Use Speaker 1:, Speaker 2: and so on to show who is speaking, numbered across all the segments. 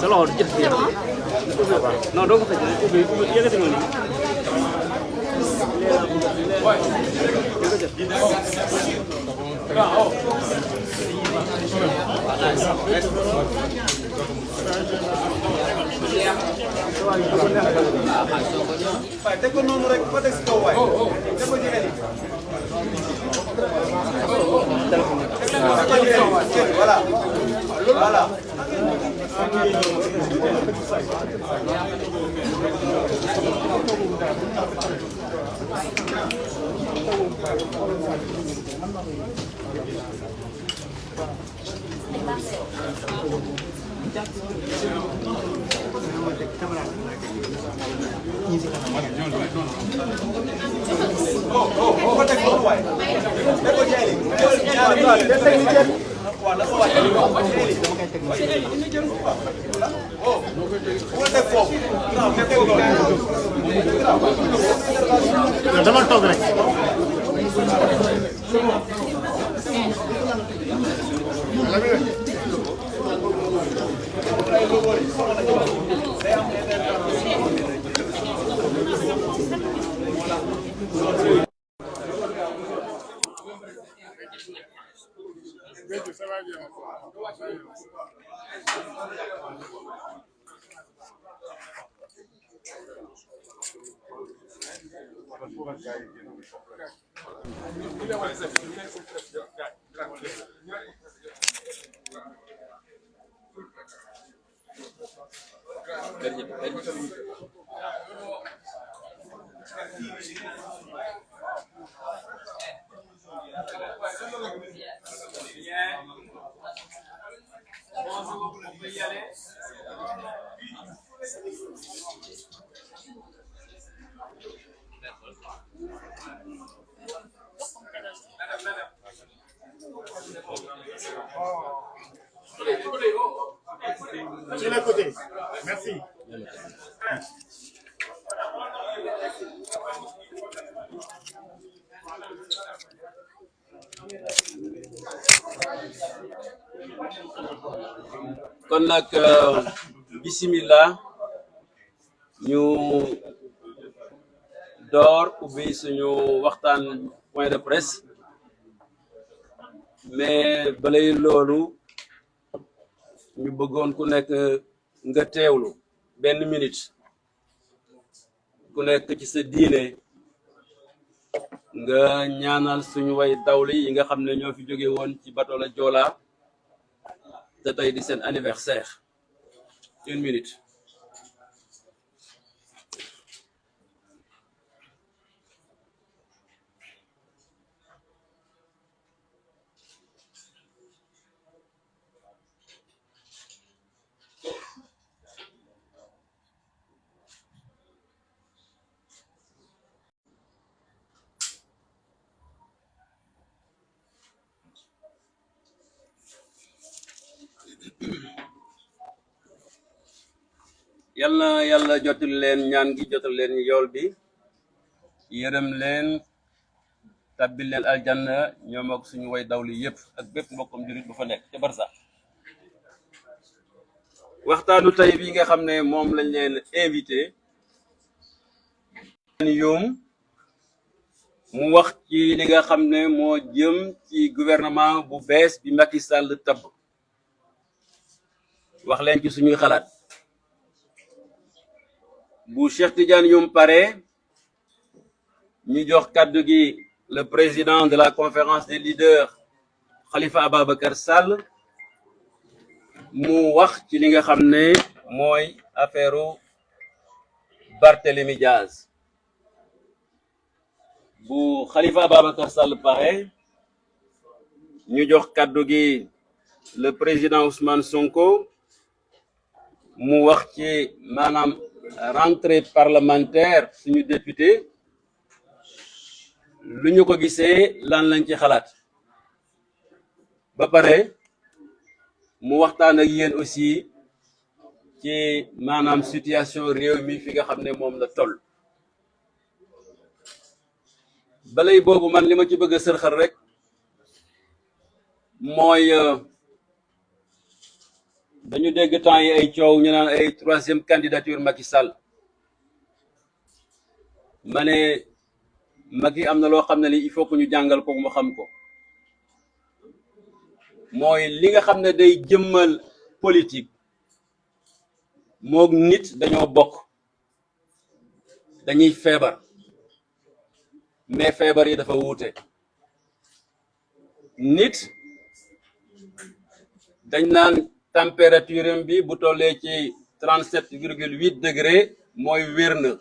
Speaker 1: sa loxo jëf ci non doo ko fekk ubbi yëkkati nga nii
Speaker 2: teg ko noonu rek ba teg si kaw waay teg ko ci xel voilà voilà
Speaker 3: dama toog rek sur les côtés. Merci.
Speaker 4: kon nag bismillah ñu door ubbi suñu waxtaan point de presse mais balay loolu ñu bëggoon ku nekk nga teewlu benn minute ku nekk ci sa diine nga ñaanal suñu way dawli yi nga xam ne ñoo fi jóge woon ci bateau la Joola te tey di seen anniversaire une minute. yàlla jotul leen ñaan gi jotul leen yool bi yërëm leen tabbil leen aljanna ñoom ak suñu way dawli yépp ak bépp mbokkam jurit bu fa nekk ca barsax waxtaanu tey bi nga xam ne moom lañ leen invité yoom mu wax ci li nga xam ne moo jëm ci gouvernement bu bees bi Macky Sall tabb wax leen ci suñuy xalaat bu Cheikh Tidiane Youm pare ñu jox kàddu gi le président de la conférence des leaders Khalifa Ababacar Sall mu wax ci li nga xam ne mooy affaire Barthélémy Diaz bu Khalifa Ababacar Sall pare ñu jox kàddu gi le président Ousmane Sonko mu wax ci maanaam rentrée parlementaire suñu député lu ñu ko gisee lan lañ ci xalaat ba pare mu waxtaan ak yéen aussi ci maanaam situation réew mi fi nga xam ne moom la toll. balay boobu man li ma ci bëgg a sërxal rek mooy dañu dégg temps yi ay coow ñu naan ay 3e candidature Macky Sall. ma ne Macky am na loo xam ne ni il faut que ñu jàngal ko mu xam ko mooy li nga xam ne day jëmmal politique moog nit dañoo bokk dañuy feebar mais feebar yi dafa wuute. nit dañ naan température bi bu tollee ci 37,8 degré mooy wér na.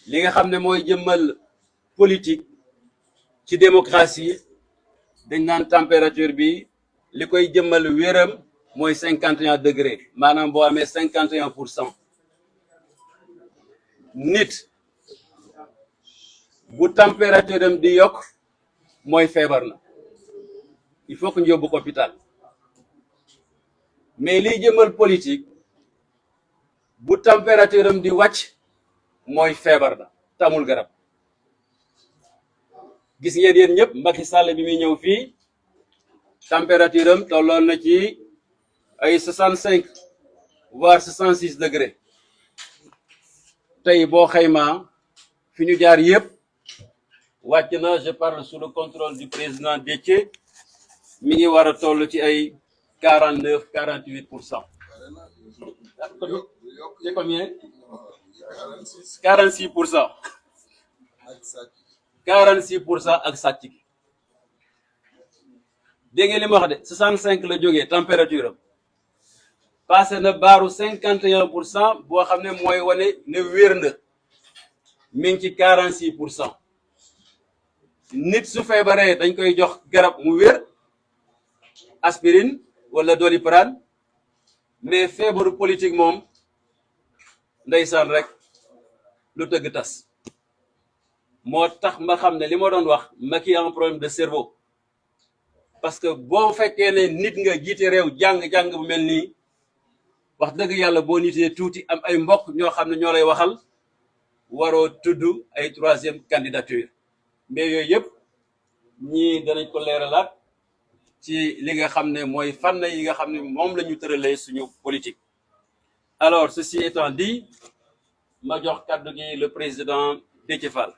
Speaker 4: li nga xam ne mooy jëmmal politique ci démocratie dañ naan température bi li koy jëmmal wéram mooy 51 degré maanaam boo amee 51%. nit bu température am di yokk mooy feebar na il faut que ñu yóbbu ko hôpital. mais liy jëmmal politique bu température am di wàcc mooy feebar na tamul garab. gis ngeen yéen ñëpp Macky Sall bi muy ñëw fii température am tolloon na ci ay 65 voire 66 degré. tey boo xaymaa fi ñu jaar yëpp wàcc na. je parle sous le contrôle du président Déthié mi ngi war a toll ci ay 49-48%. c'est combien? 46%. 46% ak sàcc gi. dégg ngeen li ma wax de 65 la jógee température am passé na baaru 51% boo xam ne mooy wane ne wér na mi ngi ci 46%. nit su feebaree dañ koy jox garab mu wér aspirine wala doliprane mais feebaru politique moom ndeysaan rek lu tëgg tas. moo tax ma xam ne li ma doon wax Macky am problème de cerveau parce que boo fekkee ne nit nga jiite réew jàng bu mel nii wax dëgg yàlla boo nitee tuuti am ay mbokk ñoo xam ne ñoo lay waxal waroo tudd ay 3e candidature. mais yooyu yëpp ñii danañ ko leeralaat ci li nga xam ne mooy fànn yi nga xam ne moom la ñu tëralee suñu politique. alors ceci étant dit ma jox kàddu gi le président Déthié Fall.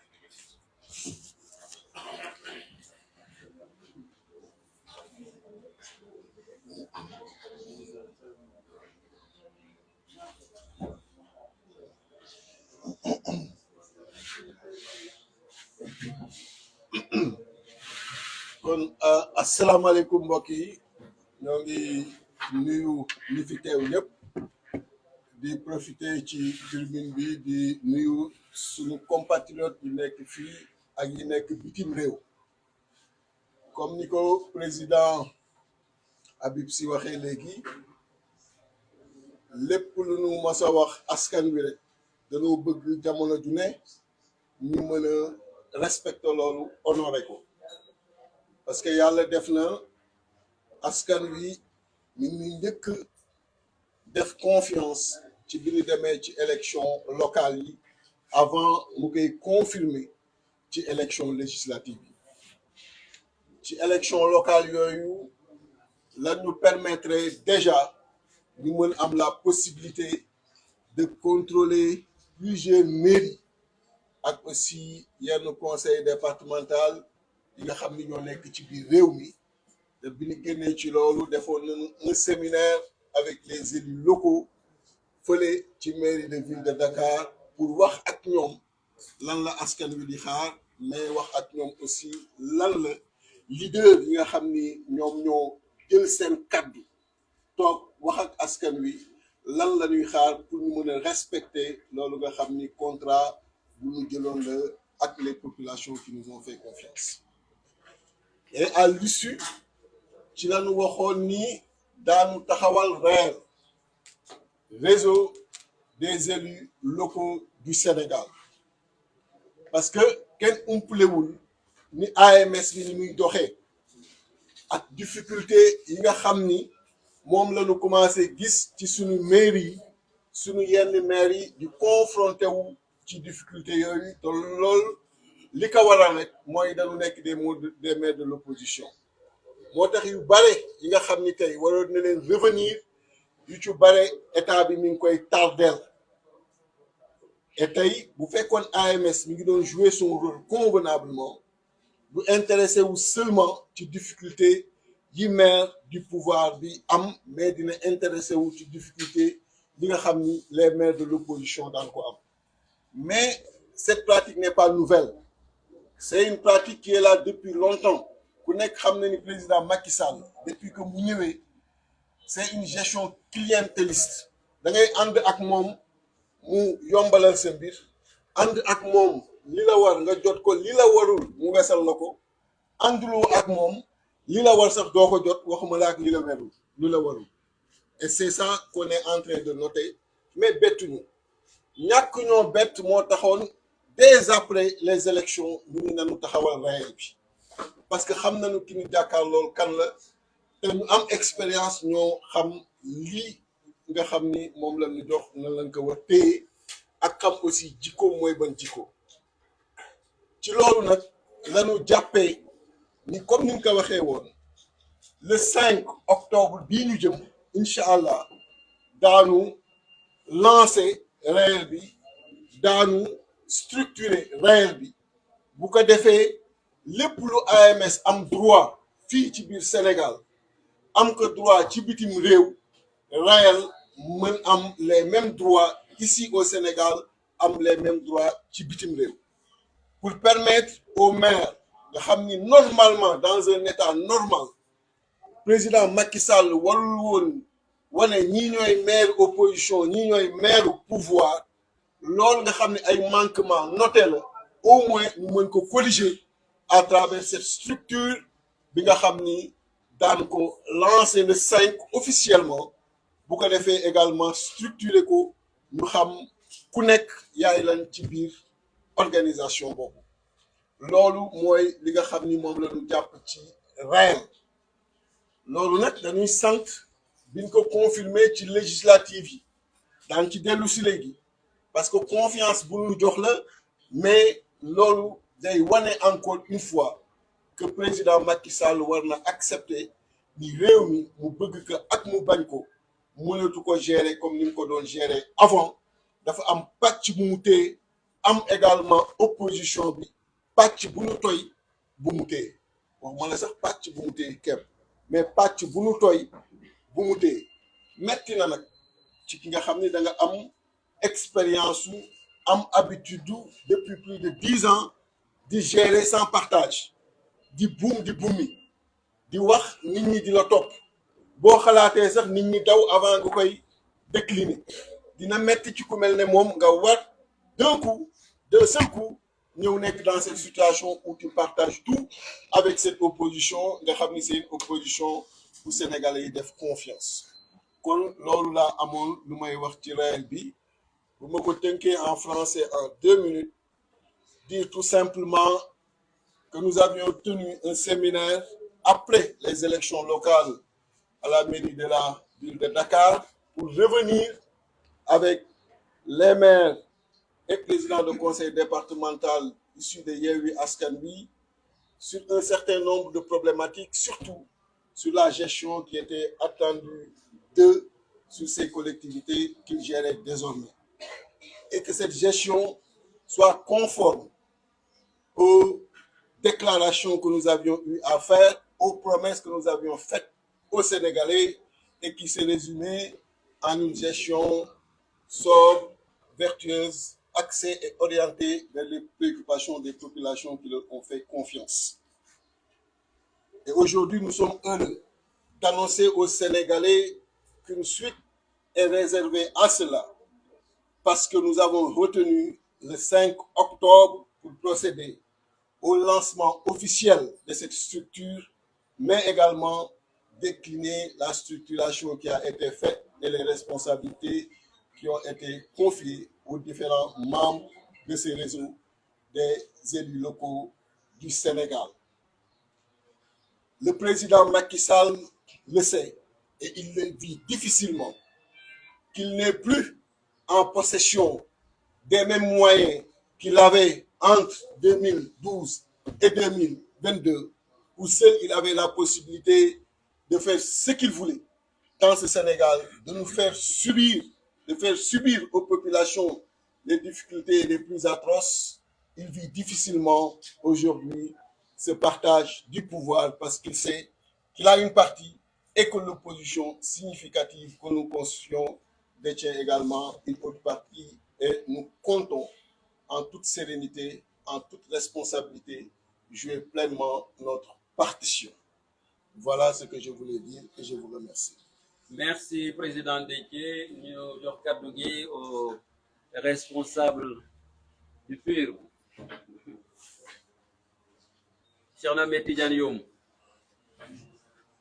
Speaker 5: kon asalaamaaleykum mbokk yi ñoo ngi nuyu ñi fi teew ñëpp di profiter ci tribune bi di nuyu suñu compatriotes yi nekk fii ak yi nekk bitim réew. comme ni ko président Habib Sy waxee léegi lépp lu nu mës a wax askan wi rek dañoo bëgg jamono ju ne ñu mën a respecter loolu honorer ko. parce que yàlla def na askan wi ñu ngi njëkk def confiance ci bi ñu demee ci élection locale yi avant mu koy confirmer ci élection législative yi. ci élection locale yooyu la ñu permettre déjà ñu mën am la possibilité de contrôler plusieurs mairies ak aussi yenn conseil départemental yi nga xam ni ñoo nekk ci biir réew mi te bi ñu génnee ci loolu defoon nañu un séminaire avec les élus locaux fële ci mairie de ville de Dakar pour wax ak ñoom lan la askan wi di xaar mais wax ak ñoom aussi lan la leader yi nga xam ni ñoom ñoo jël seen kaddu toog wax ak askan wi lan la ñuy xaar pour ñu mën a respecter loolu nga xam ni contrat bu ñu jëloon la ak les populations qui nous ont fait confiance. et à l'issue ci lañu waxoon ni daanu taxawal RER réseau des élus locaux du Sénégal parce que kenn umpalewul ni AMS bi ni muy doxee ak difficulté yi nga xam ni moom la ñu commencé gis ci suñu mairie yi suñu yenn maire yi di confronté wu ci difficulté yooyu te loolu li ko waral rek mooy dañu nekk des maires de l'opposition moo tax yu bare yi nga xam ni tey waroon na leen revenir yu ci bare état bi mi ngi koy tardeel et tey bu fekkoon AMS mi ngi doon jouer son rôle convenablement du intéressé wu seulement ci difficulté yi maire du pouvoir bi am mais dina intéressé wu ci difficulté yi nga xam ni les maires de l'opposition daan ko am mais cette pratique n'est pas nouvelle c'est une pratique qui est là depuis longtemps ku nekk xam na ni président Macky Sall depuis que mu ñëwee c'est une gestion clientéliste da ngay ànd ak moom mu yombalal sa mbir ànd ak moom li la war nga jot ko li la warul mu wesal la ko ànduloo ak moom li la war sax doo ko jot waxuma la ak li la warul et c'est ça qu'on est en train de noter mais bettuñu ñàkk ñoo bett moo taxoon dès après les élections ñu ngi nanu taxawal réel bi parce que xam nañu ki ñu jàkkaar loolu kan la te ñu am expérience ñoo xam lii nga xam ni moom la ñu jox na lañ ko war téye ak xam aussi jikko mooy ban jikko ci loolu nag lañu jàppee ni comme ni ñu ko waxee woon le 5 octobre bii ñu jëm incha allah daanu lancer réel bi daanu structurer réel bi bu ko defee lépp lu AMS am droit fii ci biir Sénégal am ko droit ci bitim réew réel mën am les mêmes droits ici au Sénégal am les mêmes droits ci bitim réew pour permettre aux maires nga xam ni normalement dans un état normal président Macky Sall warul woon wane ñii ñooy maire opposition ñii ñooy maire pouvoir loolu nga xam ne ay manquement noté la au moins ñu mën ko corriger à travers cette structure bi nga xam ni daan ko lancer le 5 officiellement bu ko defee également structurer ko ñu xam ku nekk yaay lan ci biir organisation boobu loolu mooy li nga xam ni moom la ñu jàpp ci réel loolu nag dañuy sant biñ ko confirmer ci législative yi daan ci dellu si léegi parce que confiance bu ñu jox la mais loolu day wane encore une fois que président Macky Sall war na accepter ni réew mi mu bëgg ko ak mu bañ ko mënatu ko gérer comme ni mu ko doon gérer avant dafa am pàcc bu mu téye am également opposition bi pàcc bu ñu toy bu mu téye wax ma la sax pàcc bu mu téye képp mais pàcc bu ñu toy bu mu téye metti na nag ci ki nga xam ni da nga am expérience su am habitude depuis plus de 10 ans di gérer sans partage di buum di buumi di wax nit ñi di la topp boo xalaatee sax nit ñi daw avant nga koy décliner dina metti ci ku mel ne moom nga war d'un seul coup ñëw nekk dans cette situation où tu partages tout avec cette opposition nga xam ni c'est une opposition bu Sénégalais yi def confiance kon loolu laa amoon lu may wax ci réel bi bu ma ko tënkee en français en 2 minutes dire tout simplement que nous avions tenu un séminaire après les élections locales à la mairie de la ville de Dakar pour revenir avec les maires et présidents de conseil départemental issus de Yewwi Askan Wi sur un certain nombre de problématiques, surtout sur la gestion qui était attendue d'eux sur ces collectivités qu'ils géraient désormais. Et que cette gestion soit conforme aux déclarations que nous avions eu à faire, aux promesses que nous avions faites aux Sénégalais et qui se résumaient en une gestion sobre, vertueuse, axée et orientée vers les préoccupations des populations qui leur ont fait confiance. Et aujourd'hui, nous sommes heureux d'annoncer aux Sénégalais qu'une suite est réservée à cela, parce que nous avons retenu le 5 octobre pour procéder au lancement officiel de cette structure, mais également décliner la structuration qui a été faite et les responsabilités qui ont été confiées aux différents membres de ces réseaux des élus locaux du Sénégal. Le président Macky Sall le sait et il le vit difficilement qu'il n'est plus en possession des mêmes moyens qu'il avait entre 2012 et 2022, où seul il avait la possibilité de faire ce qu'il voulait dans ce Sénégal, de faire subir aux populations les difficultés les plus atroces. Il vit difficilement aujourd'hui ce partage du pouvoir parce qu'il sait qu'il a une partie et que l'opposition significative que nous constituons détient également une autre partie et nous comptons en toute sérénité, en toute responsabilité, jouer pleinement notre partition. Voilà ce que je voulais dire et je vous remercie.
Speaker 4: Merci, Président Déthié. Nous jox kaddu gi au responsable du PUR. Cheikh Ahmed Tidiane Youm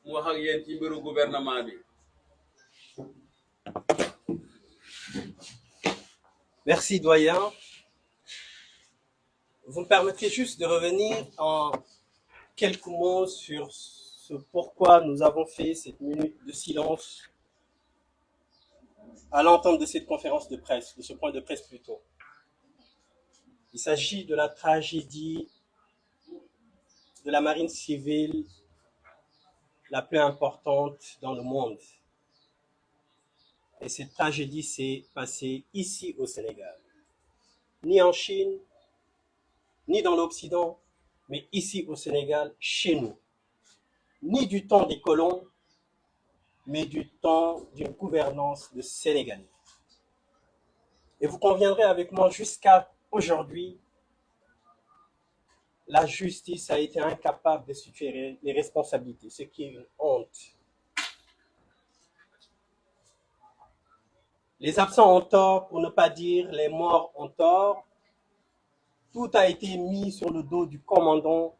Speaker 4: mu wax ak yéen ci mbiru gouvernement bi.
Speaker 6: Merci, doyen. Vous me permettrez juste de revenir en quelques mots sur ce pourquoi nous avons fait cette minute de silence à l'entente de cette conférence de presse, de ce point de presse plutôt. Il s'agit de la tragédie de la marine civile la plus importante dans le monde. Et cette tragédie s'est passée ici au Sénégal. Ni en Chine, ni dans l'Occident, mais ici au Sénégal, chez nous. Ni du temps des colons, mais du temps d'une gouvernance de Sénégalais. Et vous conviendrez avec moi, jusqu'à aujourd'hui, la justice a été incapable de situer les responsabilités, ce qui est une honte. Les absents ont tort, pour ne pas dire les morts ont tort. Tout a été mis sur le dos du commandant,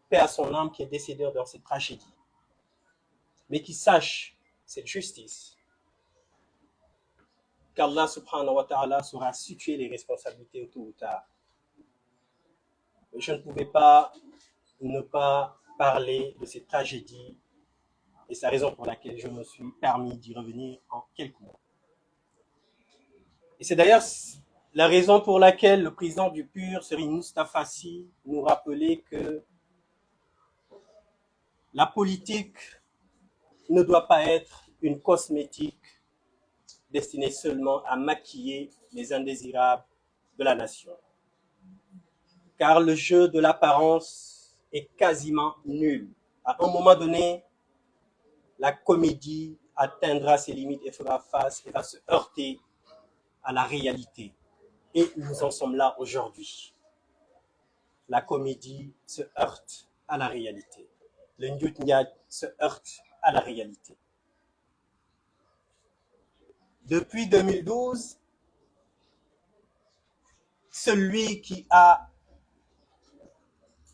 Speaker 6: paix à son âme, qui est décédé dans cette tragédie. Mais qu'il sache, cette justice, qu'Allah subhanahu wa ta'ala saura situer les responsabilités tôt ou tard. Je ne pouvais pas ne pas parler de cette tragédie, et c'est la raison pour laquelle je me suis permis d'y revenir en quelques mots. Et c'est d'ailleurs la raison pour laquelle le président du PUR, Serigne Moustapha Sy, nous rappelait que la politique ne doit pas être une cosmétique destinée seulement à maquiller les indésirables de la nation. Car le jeu de l'apparence est quasiment nul. À un moment donné, la comédie atteindra ses limites et fera face et va se heurter à la réalité. Et nous en sommes là aujourd'hui. La comédie se heurte à la réalité. Le Njout Ndiaye se heurte à la réalité. Depuis 2012, celui qui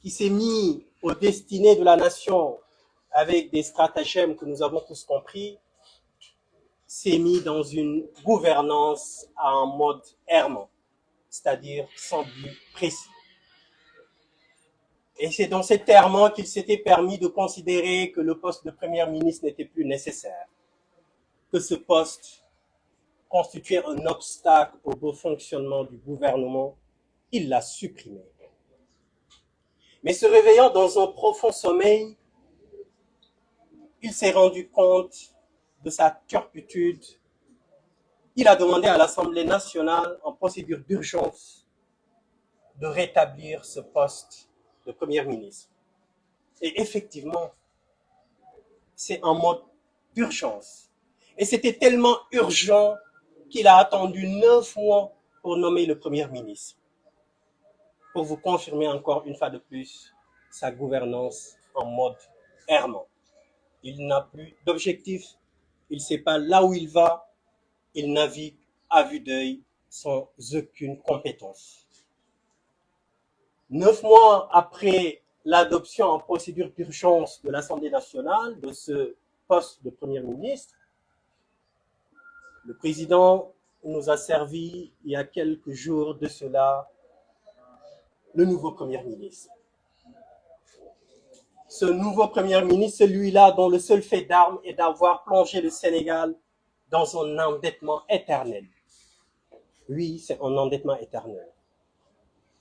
Speaker 6: s'est mis aux destinées de la nation avec des stratagèmes que nous avons tous compris, s'est mis dans une gouvernance en mode errement, c'est-à-dire sans but précis. Et c'est dans cet errement qu'il s'était permis de considérer que le poste de Premier ministre n'était plus nécessaire, que ce poste constituait un obstacle au bon fonctionnement du gouvernement. Il l'a supprimé. Mais se réveillant dans un profond sommeil, il s'est rendu compte de sa turpitude. Il a demandé à l'Assemblée nationale, en procédure d'urgence, de rétablir ce poste de Premier ministre. Et effectivement, c'est en mode d'urgence. Et c'était tellement urgent qu'il a attendu 9 mois pour nommer le Premier ministre. Pour vous confirmer encore une fois de plus sa gouvernance en mode errement. Il n'a plus d'objectif, il ne sait pas là où il va, il navigue à vue d'œil sans aucune compétence. 9 mois après l'adoption en procédure d'urgence de l'Assemblée nationale de ce poste de Premier ministre, le président nous a servi il y a quelques jours de cela le nouveau Premier ministre. ce nouveau Premier ministre, celui-là dont le seul fait d'armes est d'avoir plongé le Sénégal dans un endettement éternel. Oui, c'est un endettement éternel.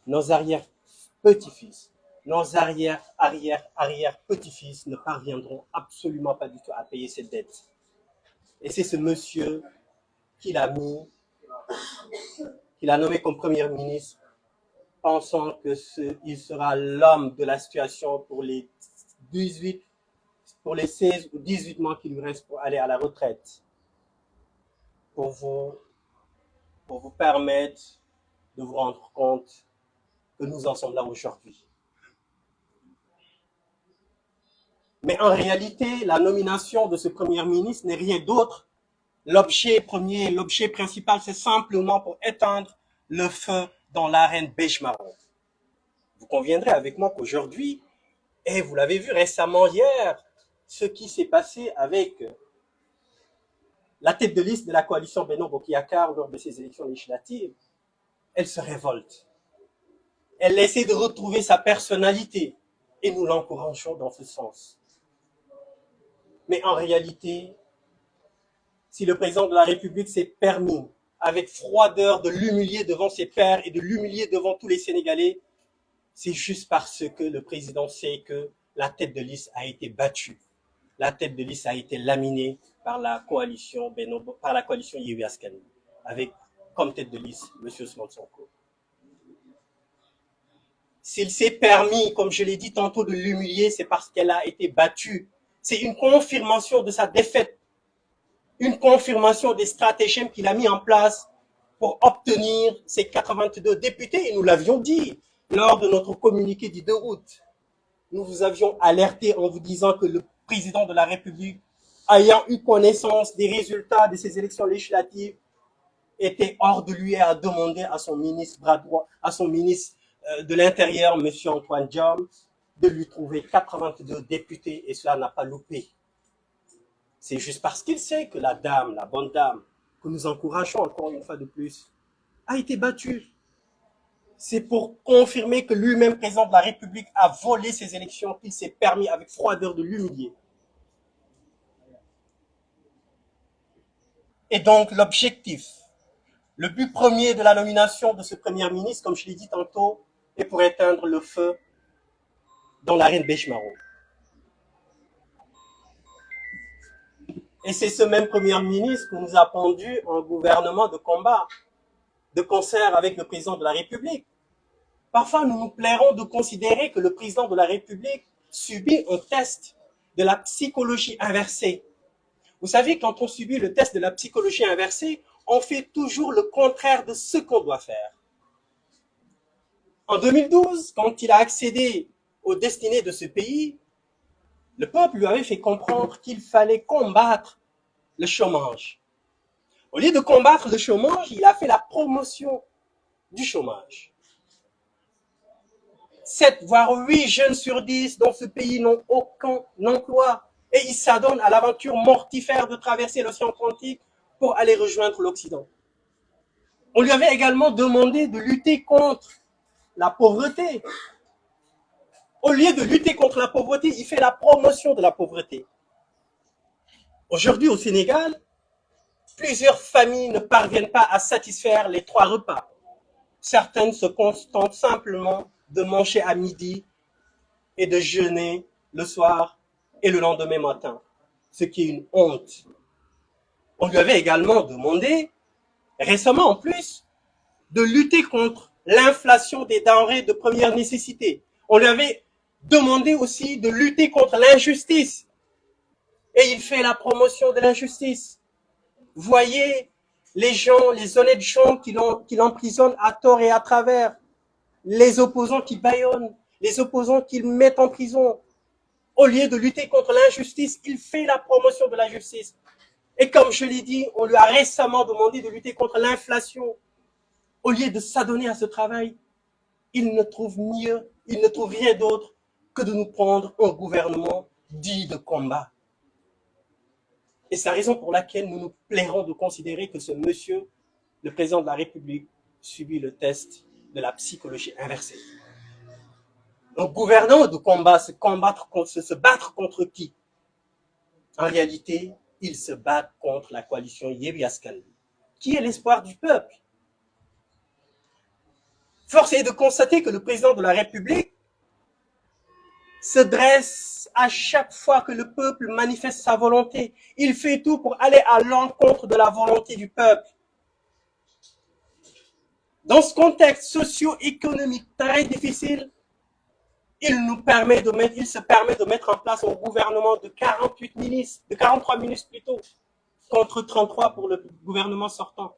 Speaker 6: Nos arrière-petits-fils, nos arrière-petits-fils ne parviendront absolument pas du tout à payer cette dette. Et c'est ce monsieur qu'il a nommé comme Premier ministre, pensant qu'il sera l'homme de la situation pour les 16 ou 18 mois qui lui restent pour aller à la retraite, pour vous permettre de vous rendre compte que nous en sommes là aujourd'hui. Mais en réalité, la nomination de ce Premier ministre n'est rien d'autre. L'objet principal, c'est simplement pour éteindre le feu dans l'arène beige-marron. Vous conviendrez avec moi qu'aujourd'hui, et vous l'avez vu récemment hier, ce qui s'est passé avec la tête de liste de la coalition Benno Bokk Yakaar lors de ces élections législatives, elle se révolte. Elle essaie de retrouver sa personnalité et nous l'encourageons dans ce sens. Mais en réalité, si le président de la République s'est permis avec froideur de l'humilier devant ses pairs et de l'humilier devant tous les Sénégalais, c'est juste parce que le président sait que la tête de liste a été battue. La tête de liste a été laminée par la coalition Yewwi Askan Wi, avec comme tête de liste M. Ousmane Sonko. S'il s'est permis, comme je l'ai dit tantôt, de l'humilier, c'est parce qu'elle a été battue. C'est une confirmation de sa défaite, une confirmation des stratagèmes qu'il a mis en place pour obtenir ses 82 députés. Et nous l'avions dit lors de notre communiqué du 2 août. Nous vous avions alerté en vous disant que le président de la République, ayant eu connaissance des résultats de ces élections législatives, était hors de lui et a demandé à son ministre bras droit, à son ministre de l'Intérieur, M. Antoine Diome, de lui trouver 82 députés, et cela n'a pas loupé. C'est juste parce qu'il sait que la dame, la bonne dame, que nous encourageons encore une fois de plus, a été battue. C'est pour confirmer que lui-même, président de la République, a volé ces élections, qu'il s'est permis avec froideur de l'humilier. Et donc l'objectif, le but premier de la nomination de ce Premier ministre, comme je l'ai dit tantôt, est pour éteindre le feu dans l'arène beige-marron. Et c'est ce même Premier ministre qui nous a pondu un gouvernement de combat, de concert avec le président de la République. Parfois, nous nous plairons de considérer que le président de la République subit un test de la psychologie inversée. Vous savez, quand on subit le test de la psychologie inversée, on fait toujours le contraire de ce qu'on doit faire. En 2012, quand il a accédé aux destinées de ce pays, le peuple lui avait fait comprendre qu'il fallait combattre le chômage. Au lieu de combattre le chômage, il a fait la promotion du chômage. 7 voire 8 jeunes sur 10 dans ce pays n'ont aucun emploi et ils s'adonnent à l'aventure mortifère de traverser l'océan Atlantique pour aller rejoindre l'Occident. On lui avait également demandé de lutter contre la pauvreté. Au lieu de lutter contre la pauvreté, il fait la promotion de la pauvreté. Aujourd'hui, au Sénégal, plusieurs familles ne parviennent pas à satisfaire les 3 repas. Certaines se contentent simplement de manger à midi et de jeûner le soir et le lendemain matin, ce qui est une honte. On lui avait également demandé, récemment en plus, de lutter contre l'inflation des denrées de première nécessité. On lui avait demandé aussi de lutter contre l'injustice. Et il fait la promotion de l'injustice. Voyez les gens, les honnêtes gens qui l'emprisonnent à tort et à travers, les opposants qui bâillonnent, les opposants qu'il met en prison. Au lieu de lutter contre l'injustice, il fait la promotion de la justice. Et comme je l'ai dit, on lui a récemment demandé de lutter contre l'inflation. Au lieu de s'adonner à ce travail, il ne trouve rien d'autre que de nous prendre un gouvernement dit de combat. Et c'est la raison pour laquelle nous nous plairons de considérer que ce monsieur, le président de la République, subit le test de la psychologie inversée. Un gouvernant de combat, se battre contre qui? En réalité, ils se battent contre la coalition Yewwi Askan Wi, qui est l'espoir du peuple. Force est de constater que le président de la République se dresse à chaque fois que le peuple manifeste sa volonté. Il fait tout pour aller à l'encontre de la volonté du peuple. Dans ce contexte socio-économique très difficile, il se permet de mettre en place un gouvernement de 48 ministres, de 43 ministres plutôt, contre 33 pour le gouvernement sortant,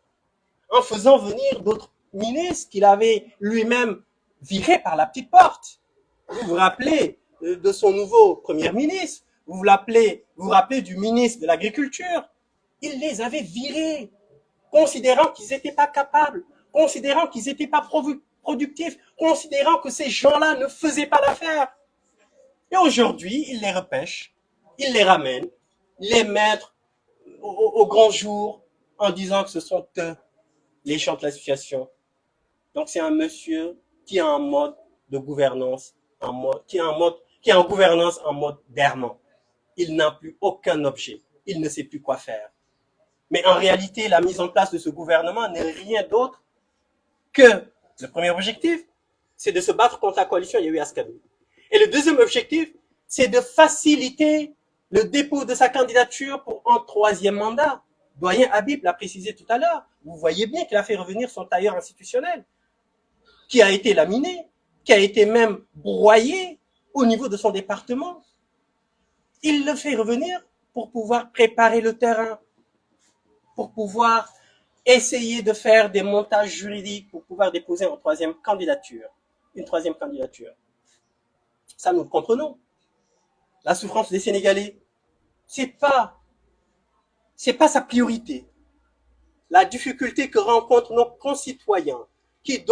Speaker 6: en faisant venir d'autres ministre qu'il avait lui-même viré par la petite porte. Vous vous rappelez de son nouveau premier ministre, vous vous rappelez du ministre de l'Agriculture. Il les avait virés, considérant qu'ils n'étaient pas capables, considérant qu'ils n'étaient pas productifs, considérant que ces gens-là ne faisaient pas l'affaire. Et aujourd'hui, il les repêche, il les ramène, les mettre au grand jour en disant que ce sont eux les gens de l'association. Donc c'est un monsieur qui est en mode de gouvernance, qui est en gouvernance en mode d'errement. Il n'a plus aucun objet, il ne sait plus quoi faire. Mais en réalité, la mise en place de ce gouvernement n'est rien d'autre que le premier objectif, c'est de se battre contre la coalition Yewwi Askan Wi. Et le deuxième objectif, c'est de faciliter le dépôt de sa candidature pour un troisième mandat. Doyen Habib l'a précisé tout à l'heure. Vous voyez bien qu'il a fait revenir son tailleur institutionnel, qui a été laminé, qui a été même broyé au niveau de son département. Il le fait revenir pour pouvoir préparer le terrain, pour pouvoir essayer de faire des montages juridiques, pour pouvoir déposer une troisième candidature. Ça, nous le comprenons. La souffrance des Sénégalais, c'est pas sa priorité. La difficulté que rencontrent nos concitoyens qui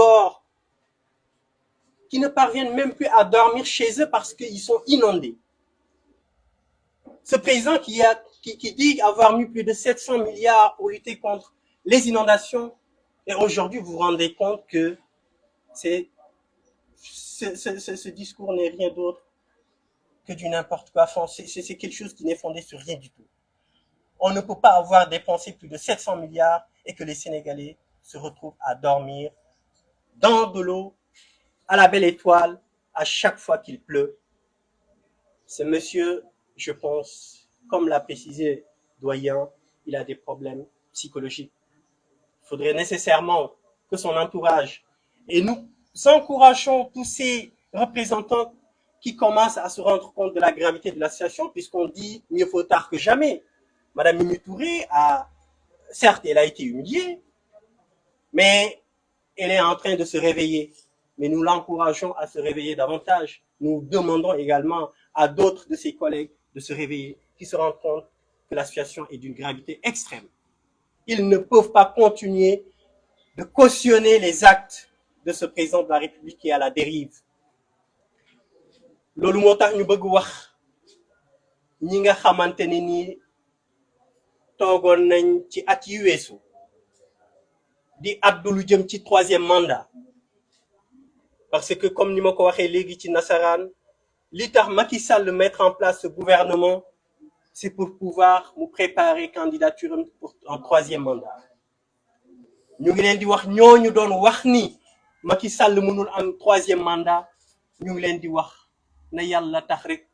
Speaker 6: ne parviennent même plus à dormir chez eux parce qu'ils sont inondés. Ce président qui dit avoir mis plus de 700 milliards pour lutter contre les inondations, et aujourd'hui vous vous rendez compte que ce discours n'est rien d'autre que du n'importe quoi. C'est quelque chose qui n'est fondé sur rien du tout. On ne peut pas avoir dépensé plus de 700 milliards et que les Sénégalais se retrouvent à dormir dans de l'eau, à la belle étoile, à chaque fois qu'il pleut. Ce monsieur, je pense, comme l'a précisé Doyen, il a des problèmes psychologiques. Il faudrait nécessairement que son entourage, et nous encourageons tous ces représentants qui commencent à se rendre compte de la gravité de la situation, puisqu'on dit mieux vaut tard que jamais. Madame Mimi Touré certes, elle a été humiliée, mais elle est en train de se réveiller. Mais nous l'encourageons à se réveiller davantage. Nous demandons également à d'autres de ses collègues de se réveiller, qui se rendent compte que la situation est d'une gravité extrême. Ils ne peuvent pas continuer de cautionner les actes de ce président de la République qui est à la dérive. Loolu moo tax ñu bëgg wax ñi nga xamante ne nii toogoon nañ ci at yi weesu di addu lu jëm ci troisième mandat, parce que comme ni ma ko waxee léegi ci nasaraan, li tax Macky Sall mettre en place ce gouvernement, c'est pour pouvoir mu préparer candidature pour un troisième mandat. Ñu ngi leen di wax ñooñu doon wax ni Macky Sall mënul am troisième mandat, ñu ngi leen di wax na yàlla tax rek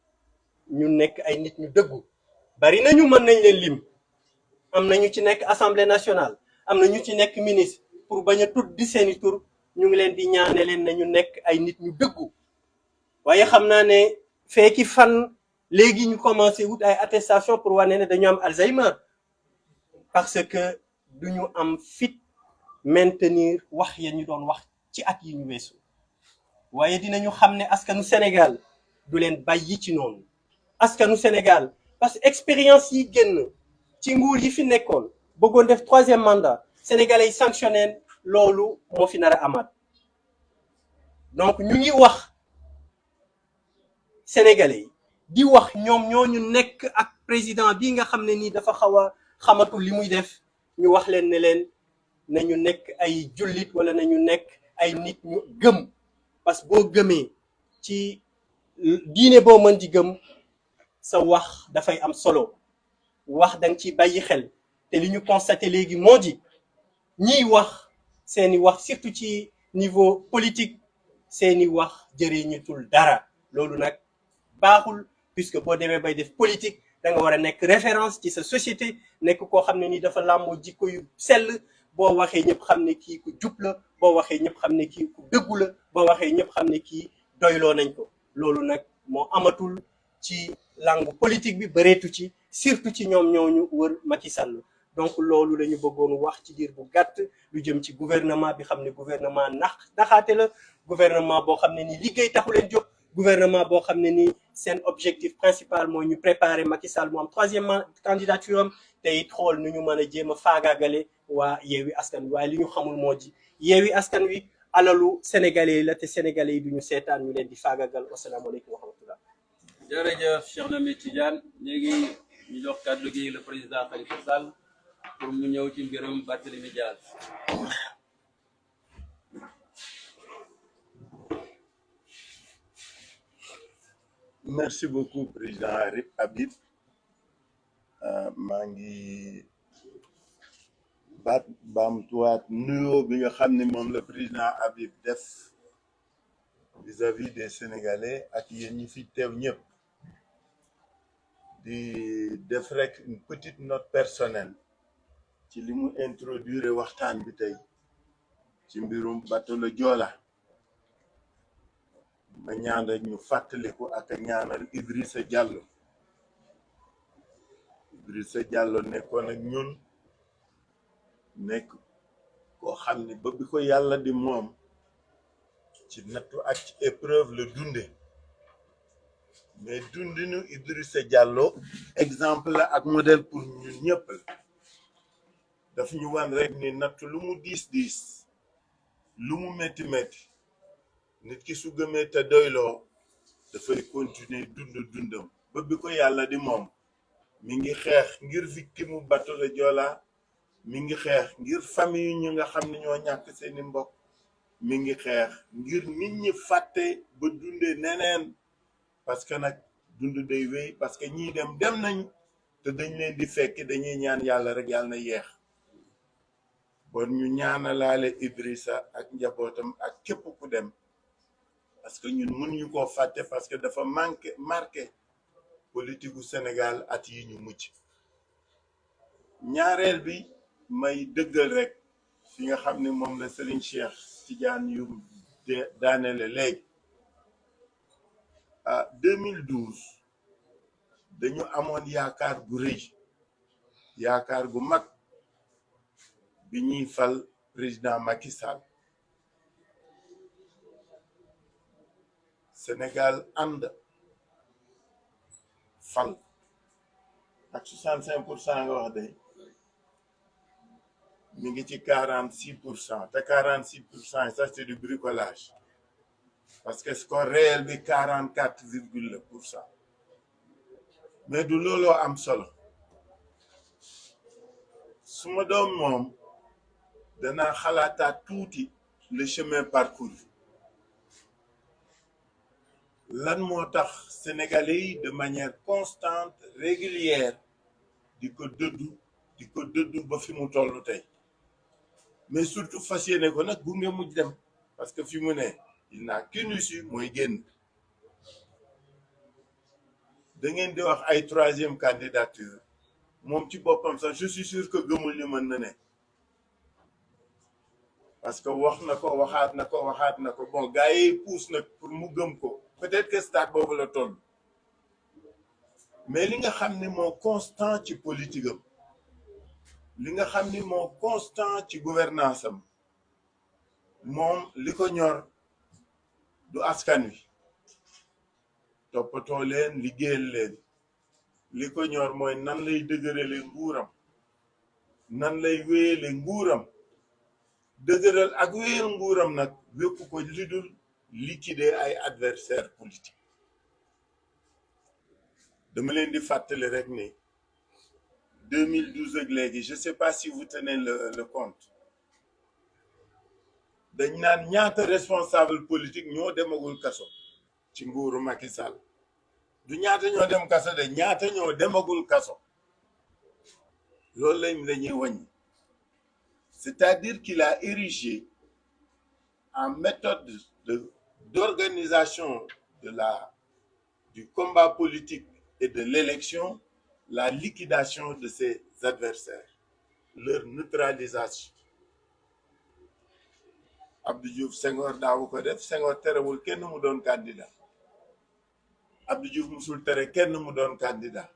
Speaker 6: ñu nekk ay nit ñu dëggu. Bari nañu mën nañ leen lim, am na ñu ci nekk assemblée nationale, am na ñu ci nekk ministre, pour bañ a tudd di seeni tur, ñu ngi leen di ñaane leen na ñu nekk ay nit ñu dëggu. waaye xam naa ne fekki fan léegi ñu commencé wut ay attestation pour wane ne dañu am Alzheimer, parce que duñu am fit maintenir wax ya ñu doon wax ci at yi ñu weesu. waaye dinañu xam ne askanu Sénégal du leen bàyyi ci noonu. askanu Sénégal, parce que expérience yi génn ci nguur yi fi nekkoon bëggoon def troisième mandat, sénégalais yi sanctionné loolu moo fi nar a amaat. donc ñu ngi wax sénégalais yi di wax ñoom ñooñu nekk ak président bi nga xam ne nii dafa xaw a xamatul li muy def, ñu wax leen ne leen nañu nekk ay jullit wala nañu nekk ay nit ñu gëm, parce que boo gëmee ci diine boo mën di gëm sa wax dafay am solo wax da nga ciy bàyyi xel te li ñu constaté léegi moo di ñiy wax seeni wax surtout ci niveau politique seeni wax jëriñutul dara loolu nag baaxul puisque boo demee bay def politique da nga war a nekk référence ci sa société nekk koo xam ne ni dafa làmboo jikko yu sell boo waxee ñëpp xam ne kii ku jub la boo waxee ñëpp xam ne kii ku dëggu la boo waxee ñëpp xam ne kii doyloo nañ ko loolu nag moo amatul ci langue politique bi bëreetu ci surtout ci ñoom ñooñu wër Macky Sall donc loolu la ñu bëggoon wax ci diir bu gàtt lu jëm ci gouvernement bi xam ne gouvernement naxaate la gouvernement boo xam ne ni liggéey taxu leen jóg gouvernement boo xam ne ni seen objectif principal mooy ñu préparer Macky Sall mu am 3e candidature am te it xool nu ñu mën a jéem a faagaagale waa Yewwi Askan Wi waaye li ñu xamul moo di Yewwi Askan Wi alalu sénégalais la te sénégalais yi duñu seetaan ñu leen di faagaagal wasalaamaaleykum wa rahmatullah.
Speaker 4: jërëjëf Cheikh Ahmed Tidiane léegi ñu jox kàddu gi le président Khalifa Sall pour mu ñëw ci mbirum Barthélémy Dias.
Speaker 7: Merci beaucoup président Habib maa ngi baamtuwaat nuyoo bi nga xam ne moom la président Habib def vis-à-vis des Sénégalais ak yéen ñi fi teew ñëpp di def rek une petite note personnelle ci li mu introduire waxtaan bi tey ci mbirum bateau le Joola ma ñaan rek ñu fàttaliku ak a ñaanal Idrissa Diallo nekkoon ak ñun nekk koo xam ni ba bi ko yàlla di moom ci nattu ak ci épreuve la dunde mais dundinu Idrissa Diallo exemple la ak modèle pour ñun ñëpp la daf ñu wan rek ni nattu lu mu diis lu mu metti nit ki su gëmee te doyloo dafay continuer dundam ba bi ko yàlla di moom mi ngi xeex ngir victime mu bateau le Joola mi ngi xeex ngir famille ñu nga xam ne ñoo ñàkk seeni mbokk mi ngi xeex ngir nit ñi fàtte ba dundee neneen parce que nag dund day wéy parce que ñii dem nañ te dañ leen di fekki dañuy ñaan yàlla rek yàlla na yeex bon ñu ñaanalaale Idrissa ak njabootam ak képp ku dem parce que ñun mënuñu koo fàtte parce que dafa marqué politique gu Sénégal at yi ñu mucc ñaareel bi may dëggal rek fi nga xam ne moom la Serigne Cheikh Tidiane yu daanele léegi 2012 dañu amoon yaakaar gu rëy yaakaar gu mag bi ñuy fal président Macky Sall Sénégal ànd fal ak 65% nga wax de mi ngi ci 46% te 46% ça c'est du bricolage parce que score réel bi 44,% mais du looloo am solo suma doom moom danaa xalaataat tuuti le chemin parcouru lan moo tax sénégalais yi de manière constante régulière di ko dëddu ba fi mu toll tey mais surtout fas yéene ko nag gunge mujj dem parce que fi mu ne il n'a qu'une issue mooy génn da ngeen di wax ay 3e candidature moom ci boppam sax je suis sûr que gëmul li mën na ne parce que wax na ko waxaat na ko bon gars yi pousse nag pour mu gëm ko peut-être que stade boobu la toll mais li nga xam ni moo constant ci politique am li nga xam ni moo constant ci gouvernance am moom li ko ñor du askan wi toppatoo leen liggéeyal leen li ko ñor mooy nan lay dëgërale nguuram nan lay wéyale nguuram dëgëral ak wéyal nguuram nag wékku ko li dul liquider ay adversaires politiques dama leen di fàttali rek ni 2012 ak léegi je sais pas si vous tenez le compte dañ naan ñaata responsable politique ñoo demagul kaso ci nguuru Macky Sall du ñaata ñoo dem kaso de ñaata ñoo demagul kaso loolu lañuy wàññi. C'est-à-dire qu'il a érigé en méthode d'organisation du combat politique et de l'élection la liquidation de ses adversaires, leur neutralisation. Abdou Diouf Senghor daawu ko def Senghor terewul kenn mu doon candidat Abdou Diouf musul tere kenn mu doon candidat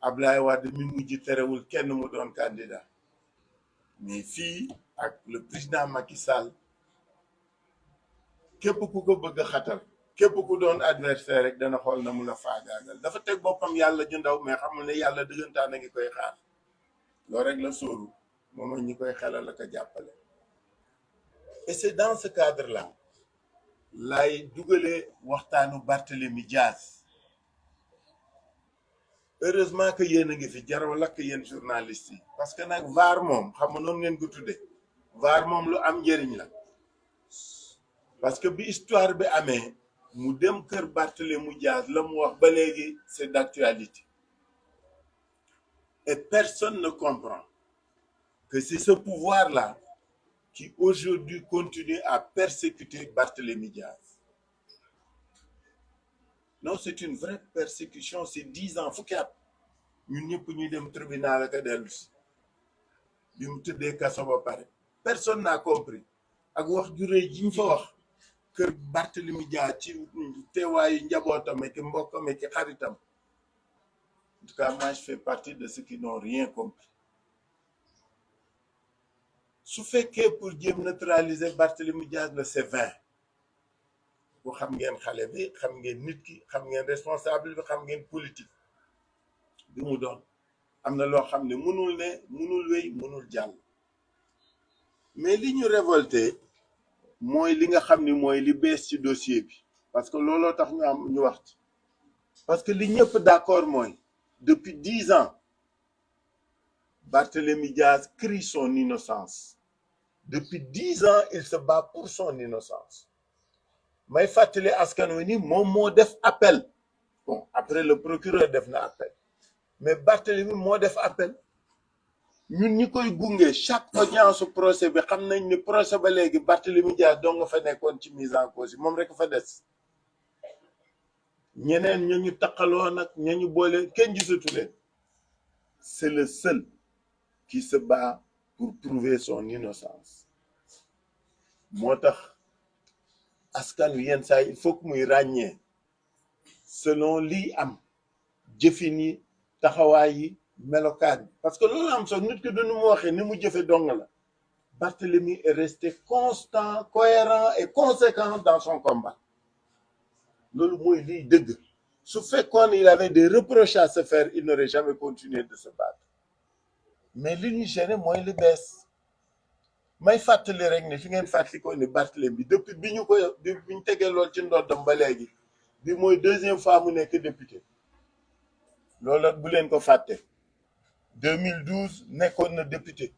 Speaker 7: Ablaye Wade mi mujj terewul kenn mu doon candidat mais fii ak le président Macky Sall képp ku ko bëgg a xatal képp ku doon adversaire rek dana xool na mu la faagaagal dafa teg boppam yàlla ju ndaw mais xamul ne yàlla dëggantaan a ngi koy xaar loolu rek la sóoru moom ak ñi koy xelal ak a jàppale. Et c'est dans ce cadre-là lay dugalee waxtaanu Barthélémy Diaz heureusement que yéen a ngi fi jaraw lakk yéen journalistes yi parce que nag VAR moom xam nga noonu ngeen ko tudde VAR moom lu am njëriñ la parce que bi histoire bi amee mu dem kër Barthélémy Diaz la mu wax ba léegi c'est d'actualité et personne ne comprend que c'est ce pouvoir-là qui aujourd'hui continue à persécuter Barthélémy Diaz. Non, c'est une vraie persécution, c'est 10 ans fukki at ñun ñëpp ñuy dem tribunal ak a dellu si bi mu tëddee kaso ba pare personne n'a compris ak wax ju rëy ji ñu fa wax kër Barthélémy Diaz ci teewaayu njabootam ak mbokkam ak xaritam. En tout cas, moi je fais partie de ceux qui n'ont rien compris. su fekkee pour jéem neutraliser Barthélémy Diaz la c'est vain bu xam ngeen xale bi xam ngeen nit ki xam ngeen responsable bi xam ngeen politique bi mu doon am na loo xam ne mënul wéy mënul jàll mais li ñu révolté mooy li nga xam ni mooy li bees ci dossier bi parce que looloo tax ñu wax ci parce que li ñëpp d'accord mooy depuis 10 ans Barthélémy Diaz crie son innocence. Depuis 10 ans, il se bat pour son innocence. may fàttali askan wi ni moom moo def appel bon après le procureur def na appel mais Barthélémy moo def appel ñun ñi koy gunge chaque audience procès bi xam nañ ni procès ba léegi Barthélémy Diaz doo nga fa nekkoon ci mise en cause yi moom rek fa des ñeneen ñu taqaloo nag ñu boole kenn gisatu leen c'est le seul qui se bat pour prouver son innocence moo tax askan wi yenn saa il faut que muy ràññee selon lii am jëfin yi taxawaay yi melokaan parce que loolu am soo nit ki du nu mu waxee ni mu jëfe dong la Barthélémy est resté constant cohérent et conséquent dans son combat loolu mooy liy dëgg su fekkoon il avait des reproches à se faire il n'aurait jamais continué de se battre mais li ñu gêné mooy li bees may fàttali rek ne fi ngeen fàttali ko ni Barthélémy depuis bi ñu tegee lool ci ndoddam ba léegi bi mooy 2e fois mu nekk député loolu bu leen ko fàtte 2012 nekkoon na député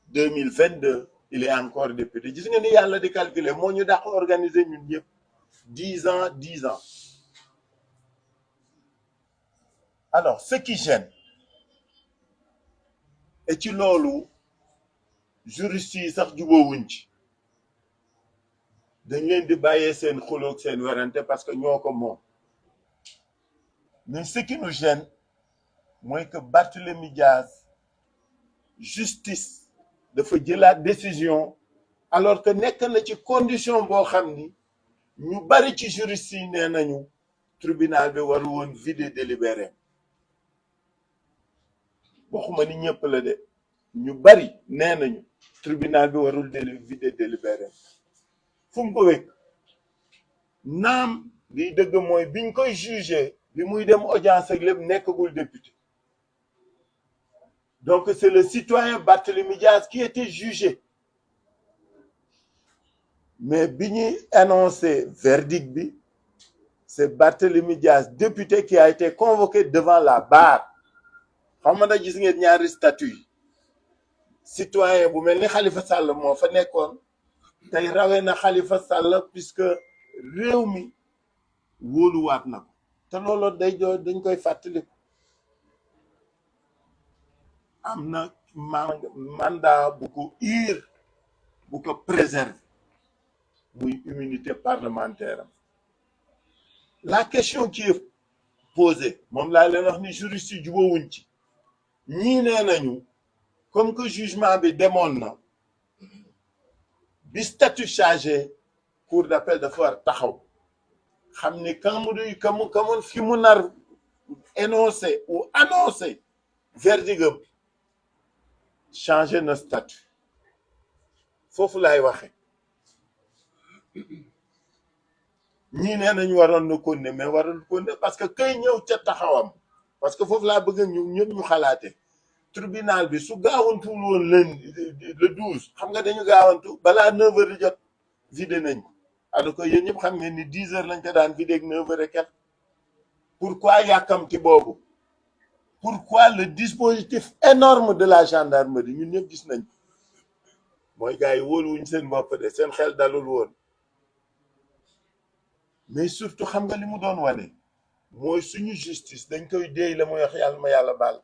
Speaker 7: 2022 il est encore député gis nga ni yàlla di calculer moo ñu dàq organiser ñun ñëpp 10 ans alors ce qui gêne et ci loolu juristes yi sax jubóowuñ ci dañ leen di bàyyee seen xuloog seen werante parce que ñoo ko moom mais ce qui nous gêne mooy que Barthélémy Diaz justice dafa jëlaat décision alors que nekk na ci condition boo xam ni ñu bari ci juristes yi nee nañu tribunal bi waru woon vider délibéré waxuma ni ñëpp la de ñu bari nee nañu tribunal bi warul vider délibéré fu mu ko wekk naam liy dëgg mooy biñ koy jugé bi muy dem audience ak lépp nekkagul député donc c'est le citoyen Barthélémy Diaz qui était jugé mais bi ñuy annoncé verdict bi c'est Barthélémy Diaz député qui a été convoqué devant la barre xam nga nag gis ngeen ñaari statut yi citoyen bu mel ni Khalifa Sall moo fa nekkoon tey rawee na Khalifa Sall puisque réew mi wóoluwaat na ko te loolu dañ koy fàttaliku. am na mandat bu ko bu ko préserver muy immunité parlementaire am. La question qui est posée moom laa leen wax ni juriste yi jubóowuñ ci ñii nee nañu comme que jugement bi demoon na bi statut chargé cour d'appel dafa war taxaw xam ni kamu fi mu nar énoncé ou annoncé verdigam changé na statut foofu laay waxe ñii nee nañu waroon na continuer mais waroon continuer parce que kay ñëw ca taxawam parce que foofu laa bëgg ñu ñëpp ñu xalaate tribunal bi su gaawantuwul woon le 12 xam nga dañu gaawantu balaa 9 heures di jot vidé nañ ko alors que yéen ñëpp xam ngeen ni 10 heures lañ ko daan vidé ak 9 heures et quelques. Pourquoi yàkkamti boobu? Pourquoi le dispositif énorme de la gendarmerie ñun ñëpp gis nañ mooy gars yi wóoluwuñ seen bopp de seen xel dalul woon mais surtout xam nga li mu doon wane mooy suñu justice dañ koy déey la muy wax yàlla ma yàlla baal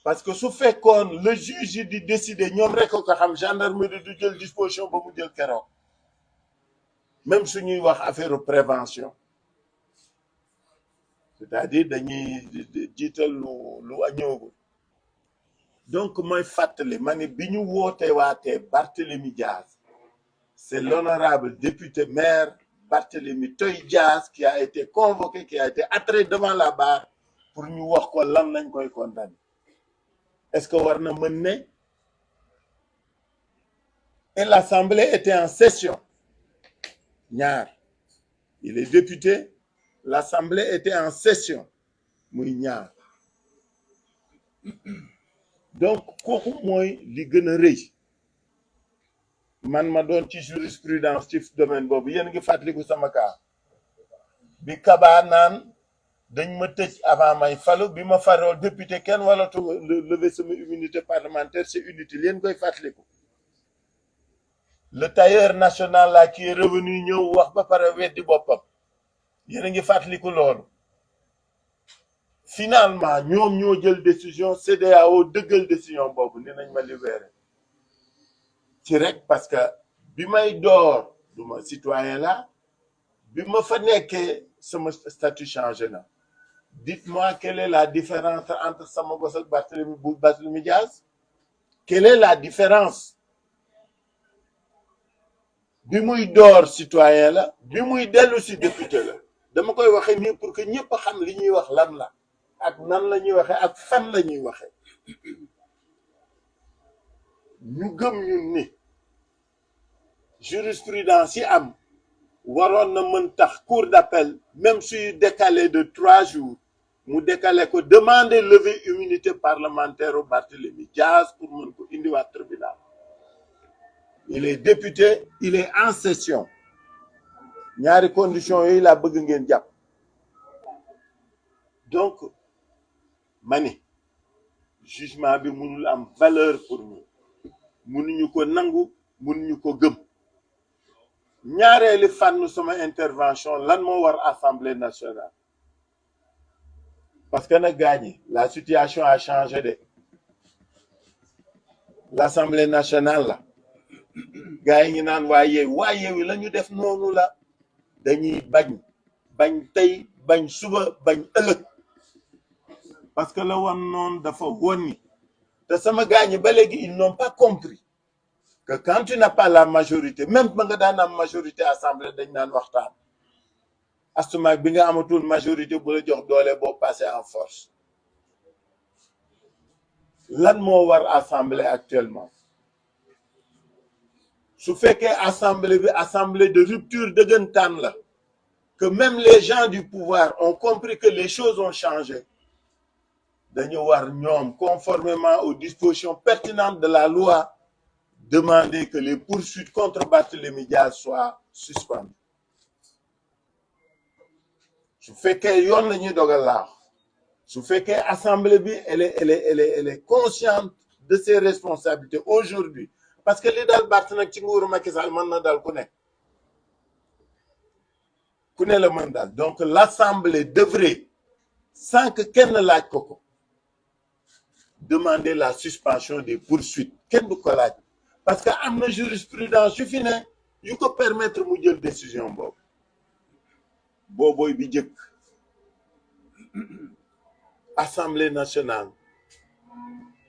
Speaker 7: parce que su fekkoon le juge yi di décider ñoom rek ko xam gendarmerie du jël disposition ba mu jël keroog même suñuy wax affaire prévention c'est-à-dire dañuy jiital lu ñëwagul donc mooy fàttali ma ne bi ñu wootee waatee Barthélémy Diaz c'est l'honorable député maire Barthélémy Toye Diaz qui a été convoqué qui a été attrait devant la barre pour ñu wax ko lan lañ koy condamner est-ce que war na mën ne et l'Assemblée était en session ñaar il est député l'Assemblée était en session muy ñaar donc kooku mooy li gën a rëy man ma doon ci jurisprudence ci domaine boobu yéen ngi fàttaliku sama cas bi Kaba naan dañ ma tëj avant may falu bi ma farool député kenn walatu lever sama immunité parlementaire c'est inutile yéen koy fàttaliku le tailleur national là qui est revenu ñëw wax ba pare weddi boppam yéen a ngi fàttaliku loolu finalement ñoom ñoo jël décision CEDEAO dëggal décision boobu ni nañ ma libéré ci rek parce que bi may door du ma citoyen là bi ma fa nekkee sama statut changé na dites-moi quelle est la différence entre sama bos ak Barthélémy Diaz quelle est la différence bi muy door citoyen la bi muy dellu si député la dama koy waxe nii pour que ñëpp xam li ñuy wax lan la ak nan la ñuy waxee ak fan la ñuy waxee ñu gëm ñun ni jurisprudence yi am waroon na mën tax cour d'appel même suy décalé de 3 jours mu décalé ko demander lever immunité parlementaire au Barthélémy Diaz pour mën ko indiwaat tribunal il est député il est en session ñaari conditions yooyu laa bëgg ngeen jàpp donc mani jugement bi mënul am valeur pour nous mënuñu ko nangu mënuñu ko gëm ñaareeli fànn sama intervention lan moo war Assemblée nationale parce que nag gaañi la situation a changé de l'Assemblée nationale la gaa yi ngi naan waa Yewwi la ñu def noonu la dañuy bañ tey bañ suba bañ ëllëg parce que la woon noonu dafa wonni te sama gaa ñi ba léegi ils n'ont pas compris que quand tu n'as pas la majorité même ba nga daan am majorité assemblée dañ naan waxtaan astumaak bi nga amatul majorité bu la jox doole boo passé en force lan moo war assemblée actuellement su fekkee assemblée bi assemblée de rupture dëggantaan la que même les gens du pouvoir ont compris que les choses ont changé dañu war ñoom conformément aux dispositions pertinentes de la loi demander que les poursuites contre Barthélémy Diaz soient suspendues su fekkee yoon la ñuy dogal laax su fekkee assemblée bi elle est consciente de ses responsabilités aujourd'hui parce que li daal Barth nag ci nguuru Macky Sall mën na dal ku ne la mën daal. Donc l'Assemblée devrait, sans que kenn laaj ko demander la suspension des poursuites kenn du ko laaj parce que am na jurisprudence yu fi ne yu ko permettre mu jël décision booboy bi jëkk. Assemblée nationale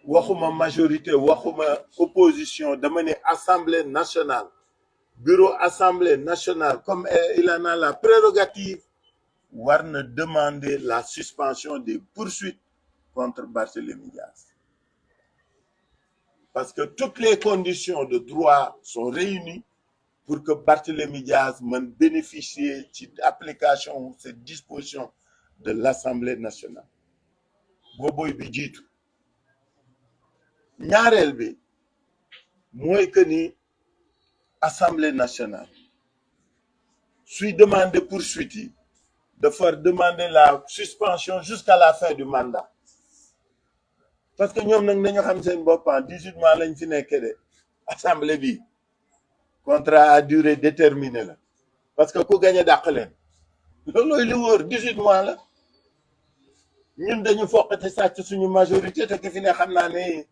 Speaker 7: waxuma majorité waxuma opposition dama ne Assemblée nationale, bureau Assemblée nationale comme il en a la prérogative war na demander la suspension des poursuites contre Barthélémy Dias parce que toutes les conditions de droit sont réunies pour que Barthélémy Dias mën bénéficier ci application cette disposition de l'Assemblée nationale. Booboy bi jiitu. Ñaareel bi mooy que ni Assemblée nationale suy demander poursuite yi dafa demander la suspension jusqu'à la fin du mandat parce que ñoom nag nañu xam seen boppam 18 mois lañ fi nekkee de assemblée bi contrat à durée déterminée la parce que ku gañ a dàq leen loolooy li wóor 18 mois la ñun dañu foqate sàcc suñu majorité te ki fi ne xam naa ne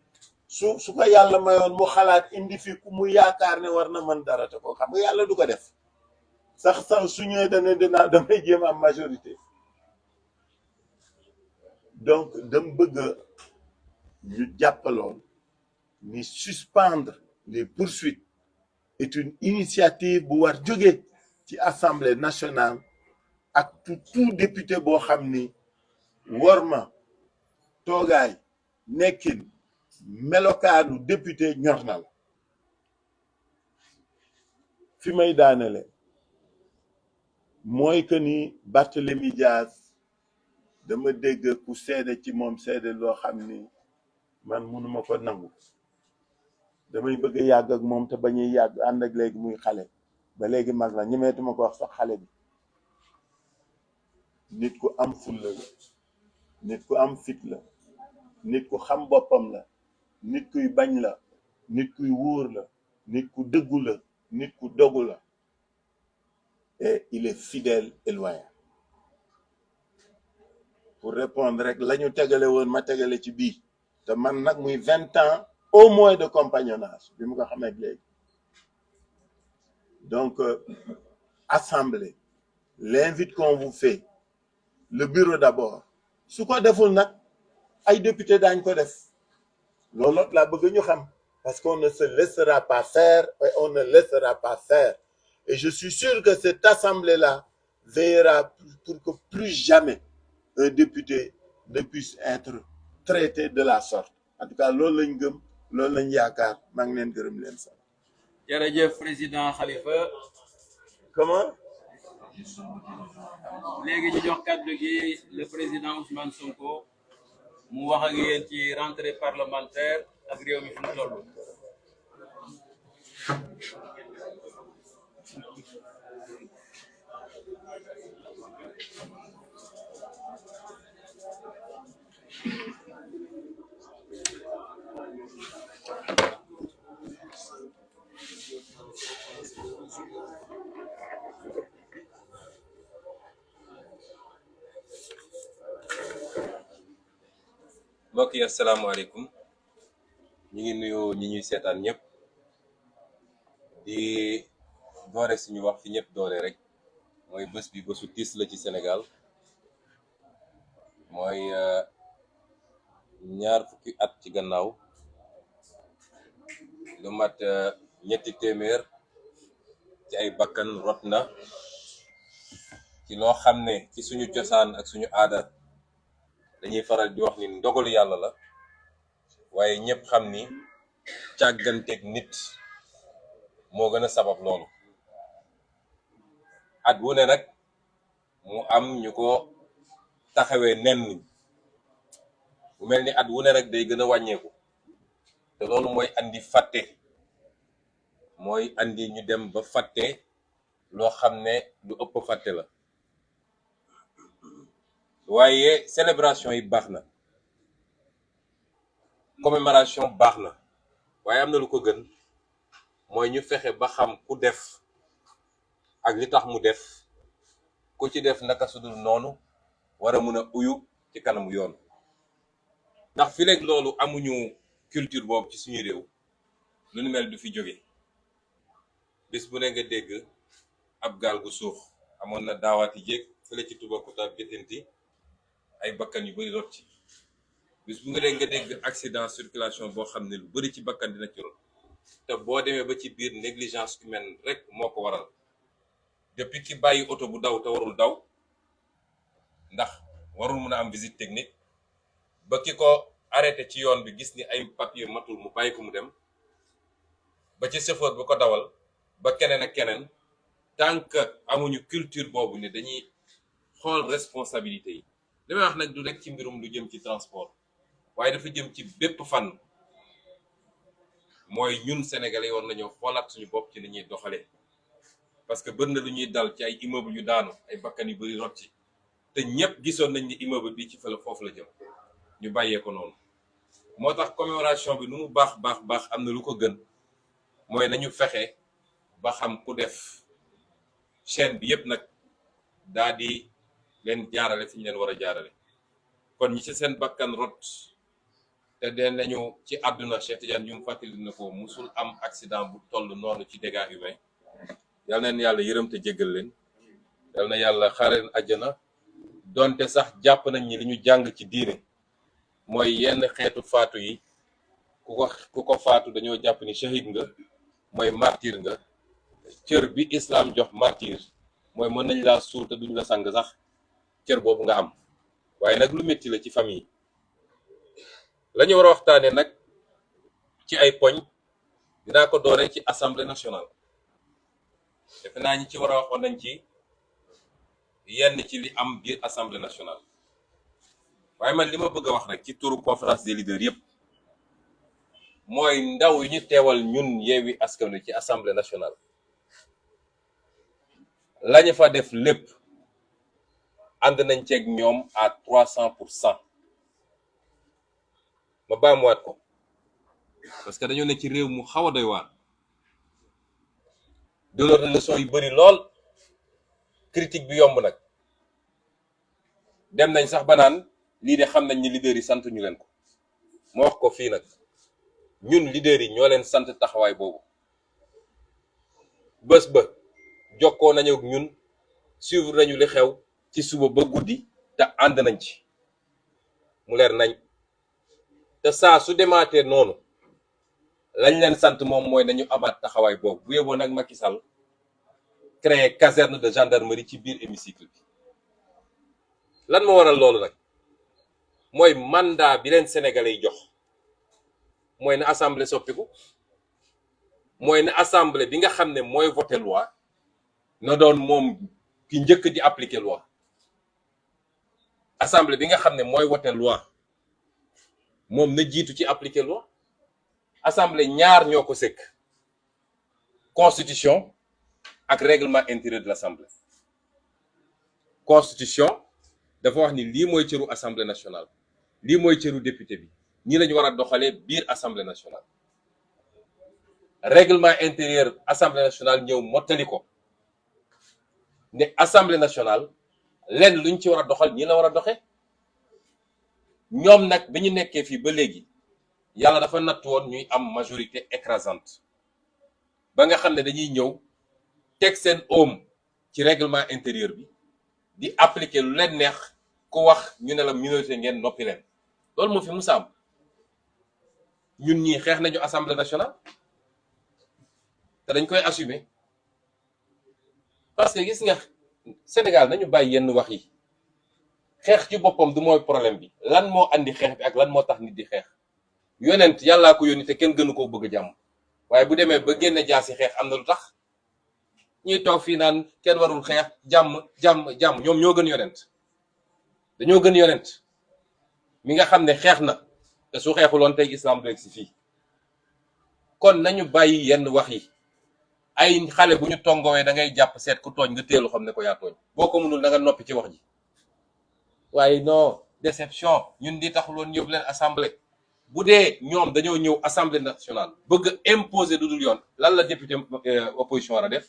Speaker 7: su ko yàlla mayoon mu xalaat indi fi ku mu yaakaar ne war na mën dara te ko xam nga yàlla du ko def sax suñu damay jéem am majorité donc dama bëgg ñu jàppaloon ni suspendre les poursuites est une initiative bu war jóge ci Assemblée nationale ak tout député boo xam ni worma toogaay nekkin melokaanu député ñor na la fi may daanele mooy que ni Barthélémy Dias dama dégg ku seede ci moom seede loo xam ni man mënuma ko nangu damay bëgg a yàgg ak moom te bañuy yàgg ànd ak léegi muy xale ba léegi mag la ñemeetuma ko wax sax xale bi nit ku am fulla la nit ku am fit la nit ku xam boppam la nit kuy bañ la nit kuy wóor la nit ku dëggu la nit ku dogu la et il est fidèle et loyal pour répondre rek la ñu tegale woon ma tegale ci bii te man nag muy 20 ans au moins de compagnonnage bi mu ko xamee léegi donc assemblée l'invite qu'on vous fait le bureau d'abord su ko deful nag ay député daañ ko def loolu laa bëgg ñu xam parce qu'on ne se laissera pas faire et on ne laissera pas faire et je suis sûr que cette assemblée-là veillera pour que plus jamais un député ne puisse être traité de la sorte en tout cas loolu lañ gëm loolu lañ yaakaar maa ngi leen gërëm leen sax.
Speaker 4: jërëjëf président Khalifa.
Speaker 7: comment.
Speaker 4: léegi ñu jox kàddu gi le président Ousmane Sonko mu wax ak yéen ci rentrée parlementaire ak réew mi fu mu toll.
Speaker 8: mbokk yi asalaamaaleykum ñu ngi nuyu ñi ñuy seetaan ñëpp di doore suñu wax fi ñëpp doore rek mooy bés bi bésu tiis la ci Sénégal mooy ñaar fukki at ci gannaaw lu mat ñetti téeméer ci ay bakkan rot na ci loo xam ne ci suñu cosaan ak suñu aada dañuy faral di wax ni ndogalu yàlla la waaye ñëpp xam ni càgganteeg nit moo gën a sabab loolu at wu ne nag mu am ñu ko taxawee nen bu mel ni at wu ne rek day gën a wàññeeku te loolu mooy andi fàtte mooy andi ñu dem ba fàtte loo xam ne lu ëpp fàtte la waaye célébration yi baax na commémoration baax na waaye am na lu ko gën mooy ñu fexe ba xam ku def ak li tax mu def, ku ci def naka sudul noonu war a mun a uyu ci kanamu yoon. ndax fi léegi loolu amuñu culture boobu ci suñu réew, lu ni mel du fi jóge. bis bu ne nga dégg ab gaal gu suux, amoon na daawaati jéeg fële ci Toubacouta Bettenty ay bakkan yu bari rot ci. bis bu nga dégg accident circulation boo xam ne lu bari ci bakkan dina ci rot, te boo demee ba ci biir négligence humaine rek moo ko waral. depuis ki bàyyi oto bu daw te warul daw ndax warul mun a am visite technique, ba ki ko arrêté ci yoon bi gis ni ay papier matul mu bàyyi ko mu dem, ba ci chauffeur bi ko dawal, ba keneen ak keneen, tant que amuñu culture boobu ne dañuy xool responsabilité yi. li may wax nag du rek ci mbirum lu jëm ci transport, waaye dafa jëm ci bépp fànn. mooy ñun sénégalais yi war nañoo xoolaat suñu bopp ci ni ñuy doxalee, parce que bëri na lu ñuy dal ci ay immeuble yu daanu, ay bakkan yu bari rot ci, te ñëpp gisoon nañ ni immeuble bi ci fële foofu la jëm, ñu bàyyee ko noonu. moo tax commémoration bi nu mu baax am na lu ko gën, mooy nañu fexe ba xam ku def. chaîne bi yëpp nag daa di leen jaarale fi ñu leen war a jaarale. kon ñi ci seen bakkan rot te dee nañu ci àdduna, Cheikh Tidiane ñu fàttali na ko, musul am accident bu toll noonu ci dégâts humains. yal na yàlla yërëm te jéggal leen, yal na yàlla xaare leen àjjana. donte sax jàpp nañ ni li ñu jàng ci diine mooy yenn xeetu faatu yi ku ko faatu dañoo jàpp ni shahid nga, mooy martyr nga. cër bi islam jox martyr mooy mën nañ laa suul te duñ la sang sax, cër boobu nga am. waaye nag lu métti la ci famille. la ñu war a waxtaane nag ci ay poñ dinaa ko dooree ci assemblée nationale. defe naa ñi ci war a waxoon nañ ci yenn ci li am biir assemblée nationale. waaye man li ma bëgg a wax rek ci turu conférence des leaders yëpp mooy ndaw yi ñu teewal ñun Yewwi Askan Wi ci assemblée nationale. lañu fa def lépp ànd nañ ceeg ñoom à 300%. ma baamuwaat ko parce que dañoo ne ci réew mu xaw a doy waar. delloo na leçon yu bari lool, critique bi yomb nag. dem nañ sax ba naan lii de xam nañ ni leader yi sant ñu leen ko. ma wax ko fii nag, ñun leader yi ñoo leen sant taxawaay boobu. bés ba jokkoo nañu ak ñun, suivre nañu li xew ci suba ba guddi, te ànd nañ ci mu leer nañ. te saa su demaatee noonu lañ leen sant moom mooy nañu amaat taxawaay boobu. bu yeboo nag Macky Sall créer caserne de gendarmerie ci biir hémicycle bi. lan moo waral loolu nag mooy mandat bi leen sénégalais yi jox, mooy na assemblée soppiku, mooy na assemblée bi nga xam ne mooy voter loi na doon moom ki njëkk di appliquer loi. assemblée bi nga xam ne mooy voter loi moom na jiitu ci appliquer loi. assemblée ñaar ñoo ko sëkk, constitution ak règlement intérieur de l'assemblée. constitution dafa wax ni lii mooy cëru assemblée nationale, lii mooy cëru député bi, ñii lañu war a doxalee biir assemblée nationale. règlement intérieur assemblée nationale ñëw mottali ko ne assemblée nationale lenn luñ ci war a doxal ñi la war a doxe. ñoom nag bi ñu nekkee fii ba léegi yàlla dafa natt woon ñuy am majorité écrasante ba nga xam ne dañuy ñëw teg seen oom ci règlement intérieur bi di appliquer lu leen neex, ku wax ñu ne la minorité ngeen noppi leen. loolu moo fi musa am. ñun ñii xeex nañu assemblée nationale te dañ koy assumer parce que gis nga Sénégal nañu bàyyi yenn wax yi. xeex ci boppam du mooy problème bi, lan moo andi xeex bi ak lan moo tax nit di xeex. yonent yàllaa ko yónni te kenn gënu koo bëgg jàmm, waaye bu demee ba génne jaasi xeex am na lu tax. ñuy toog fii naan kenn warul xeex, jàmm ñoom ñoo gën yonent. dañoo gën yonent mi nga xam ne xeex na te su xeexuloon tey islam du egg si fii. kon nañu bàyyi yenn wax yi. ay xale bu ñu tongowee da ngay jàpp seet ku tooñ nga teelu xam ne ko yaa tooñ, boo ko mënul da nga noppi ci wax ji. waaye non déception, ñun di taxuloon yóbbu leen assemblée, bu dee ñoom dañoo ñëw assemblée nationale bëgg imposer lu dul yoon lan la député opposition war a def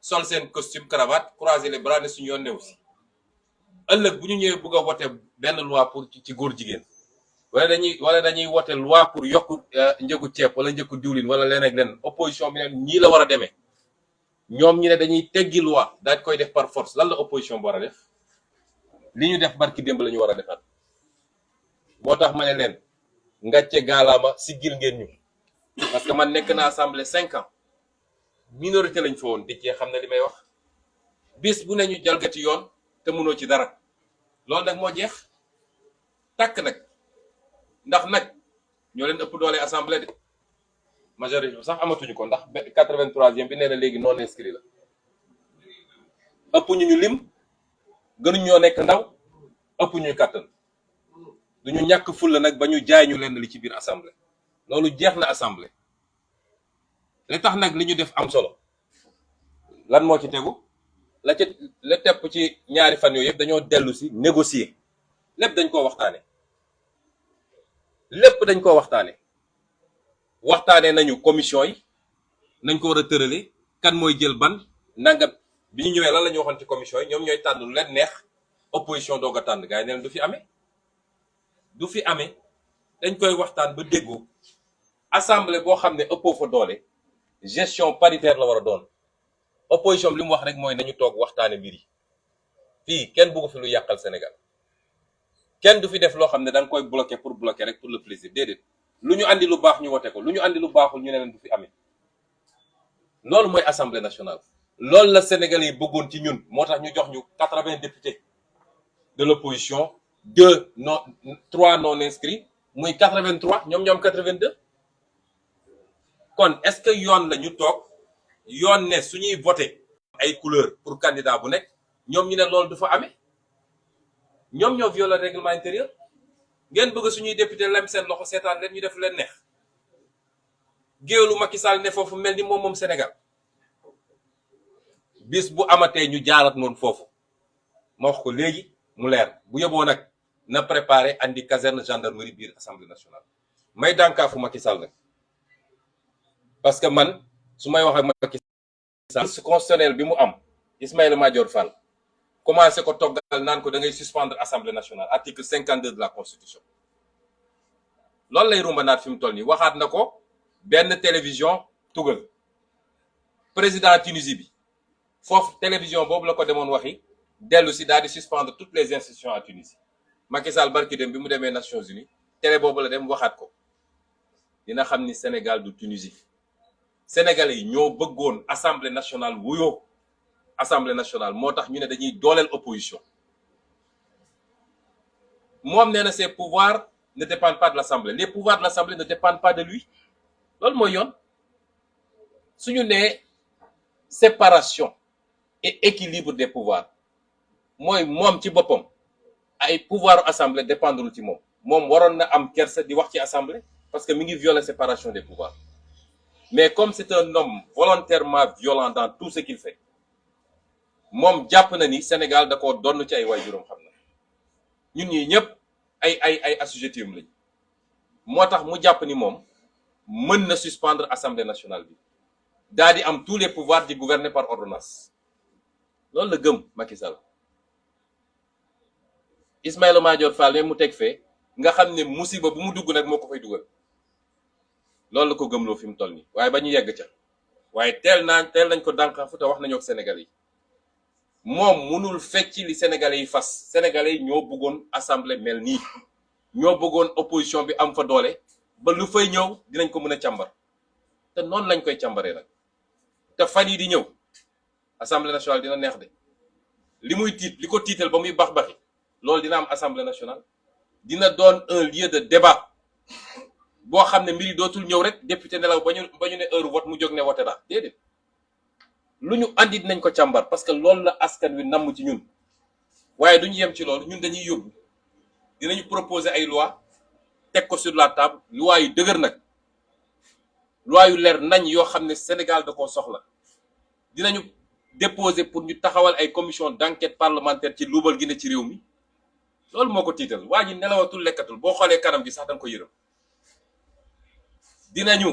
Speaker 8: sol seen costume cravate croiser les bras ne suñu yoon new si ëllëg bu ñu ñëwee bëgg a wote benn loi pour ci góor jigéen wala dañuy wote loi pour yokk njëgu ceeb wala njëgu diwlin wala leneen ak leneen opposition bi ne ñii la war a demee ñoom ñu ne dañuy teggi loi daal koy def par force lan la opposition bi war a def li ñu def barki démb la ñu war a defaat moo tax ma ne leen ngàcce gaalaama siggil ngeen ñu parce que man nekk na assemblée 5 ans minorité lañ fa woon di cee xam ne li may wax bis bu ne ñu jalgati yoon te mënoo ci dara loolu nag moo jeex tàkk nag ndax nag ñoo leen ëpp doole assemblée de majorité sax amatuñu ko ndax 83e bi nee na léegi non inscrit la ëpp ñu lim gënuñ ñoo nekk ndaw ëpp ñuy kàttan duñu ñàkk fulla nag ba ñu jaay ñu leen li ci biir assemblée loolu jeex na assemblée li tax nag li ñu def am solo lan moo ci tegu la tepp ci ñaari fan yooyu yëpp dañoo dellu si négocier lépp dañ koo waxtaane waxtaane nañu commission yi nañ ko war a tërale kan mooy jël ban nangam bi ñu ñëwee lan la ñu waxoon ci commission yi ñoom ñooy tànn lu leen neex opposition doog a tànn gars yi neen du fi amee dañ koy waxtaan ba déggoo assemblée boo xam ne ëppoo fa doole gestion paritaire la war a doon opposition bi li mu wax rek mooy nañu toog waxtaane mbir yi fii kenn bëggu fi lu yàqal Sénégal kenn du fi def loo xam ne da nga koy bloquer pour bloquer rek pour le plaisir déedéet lu ñu andi lu baax ñu wote ko lu ñu andi lu baaxul ñu ne leen du fi amee loolu mooy assemblée nationale loolu la Sénégalais yi bëggoon ci ñun moo tax ñu jox ñu 80 députés de l'opposition 3 non inscrits muy 83 ñoom 82 kon est-ce que yoon la ñu toog yoon ne suñuy voté ay couleur pour candidat bu nekk ñoom ñu ne loolu du fa amee ñoom ñoo violé règlement intérieur ngeen bëgg suñuy député lem seen loxo seetaan leen ñu def leen neex géewlu Macky Sall ne foofu mel ni moom Sénégal bis bu amatee ñu jaarat noonu foofu ma wax ko léegi mu leer bu yóbboo nag na préparé andi caserne gendarmerie biir assemblée nationale may dànkaafu Macky Sall nag parce que man su may wax ak Macky Sall constitutionnel bi mu am Ismaïla Madior Fall commencé ko toggal naan ko da ngay suspendre assemblée nationale article 52 de la constitution loolu lay rumba naat fi mu toll nii waxaat na ko benn télévision tugal président Tunisie bi foofu télévision boobu la ko demoon waxi dellu si daal di suspendre toutes les institutions à Tunisie Macky Sall barki dem bi mu demee Nations Unies télé boobu la dem waxaat ko dina xam ni Sénégal du Tunisie Sénégalais yi ñoo bëggoon assemblée nationale wuyoo assemblée nationale moo tax ñu ne dañuy dooleel opposition moom nee na ses pouvoirs ne dépendent pas de l'assemblée les pouvoirs de l'assemblée ne dépendent pas de lui loolu mooy yoon suñu nee séparation et équilibre des pouvoirs mooy moom ci boppam ay pouvoirs assemblée dépendrul ci moom waroon na am kersa di wax ci assemblée parce que mi ngi violer séparation des pouvoirs mais comme c'est un homme volontairement violent dans tout ce qu'il fait moom jàpp na ni Sénégal da koo donn ci ay waajuram xam na ñun ñii ñëpp ay assujettis lañ moo tax mu jàpp ni moom mën na suspendre assemblée nationale bi daa di am tous les pouvoirs di gouverner par ordonnance loolu la gëm Macky Sall Ismaïla Madior Fall mu teg fee nga xam ne musiba bu mu dugg nag moo ko fay dugal loolu la ko gëmloo fi mu toll nii waaye ba ñu yegg ca waaye teel nañ ko dànqaafu te wax nañu ak Sénégalais yi moom mënul fecc li Sénégalais yi fas Sénégalais yi ñoo bëggoon assemblée mel nii ñoo bëggoon opposition bi am fa doole ba lu fay ñëw dinañ ko mën a càmbar te noonu lañ koy càmbaree nag te fan yi di ñëw assemblée nationale dina neex de li muy tiit li ko tiital ba muy baxi loolu dina am assemblée nationale dina doon un lieu de débat boo xam ne mbir yi dootul ñëw rek député nelaw ba ñu ne heure vote mu jóg ne voté daa déedéet lu ñu andi dinañ ko càmbar parce que loolu la askan wi namm ci ñun waaye duñu yem ci loolu ñun dañuy yóbbu dinañu proposer ay loi teg ko sur la table loi yu dëgër nag loi yu leer nañ yoo xam ne Sénégal da koo soxla dinañu déposer pour ñu taxawal ay commission d'enquête parlementaire ci luubal gi ne ci réew mi loolu moo ko tiital waa ji nelawatul lekkatul boo xoolee kanam gi sax da nga ko yërëm dinañu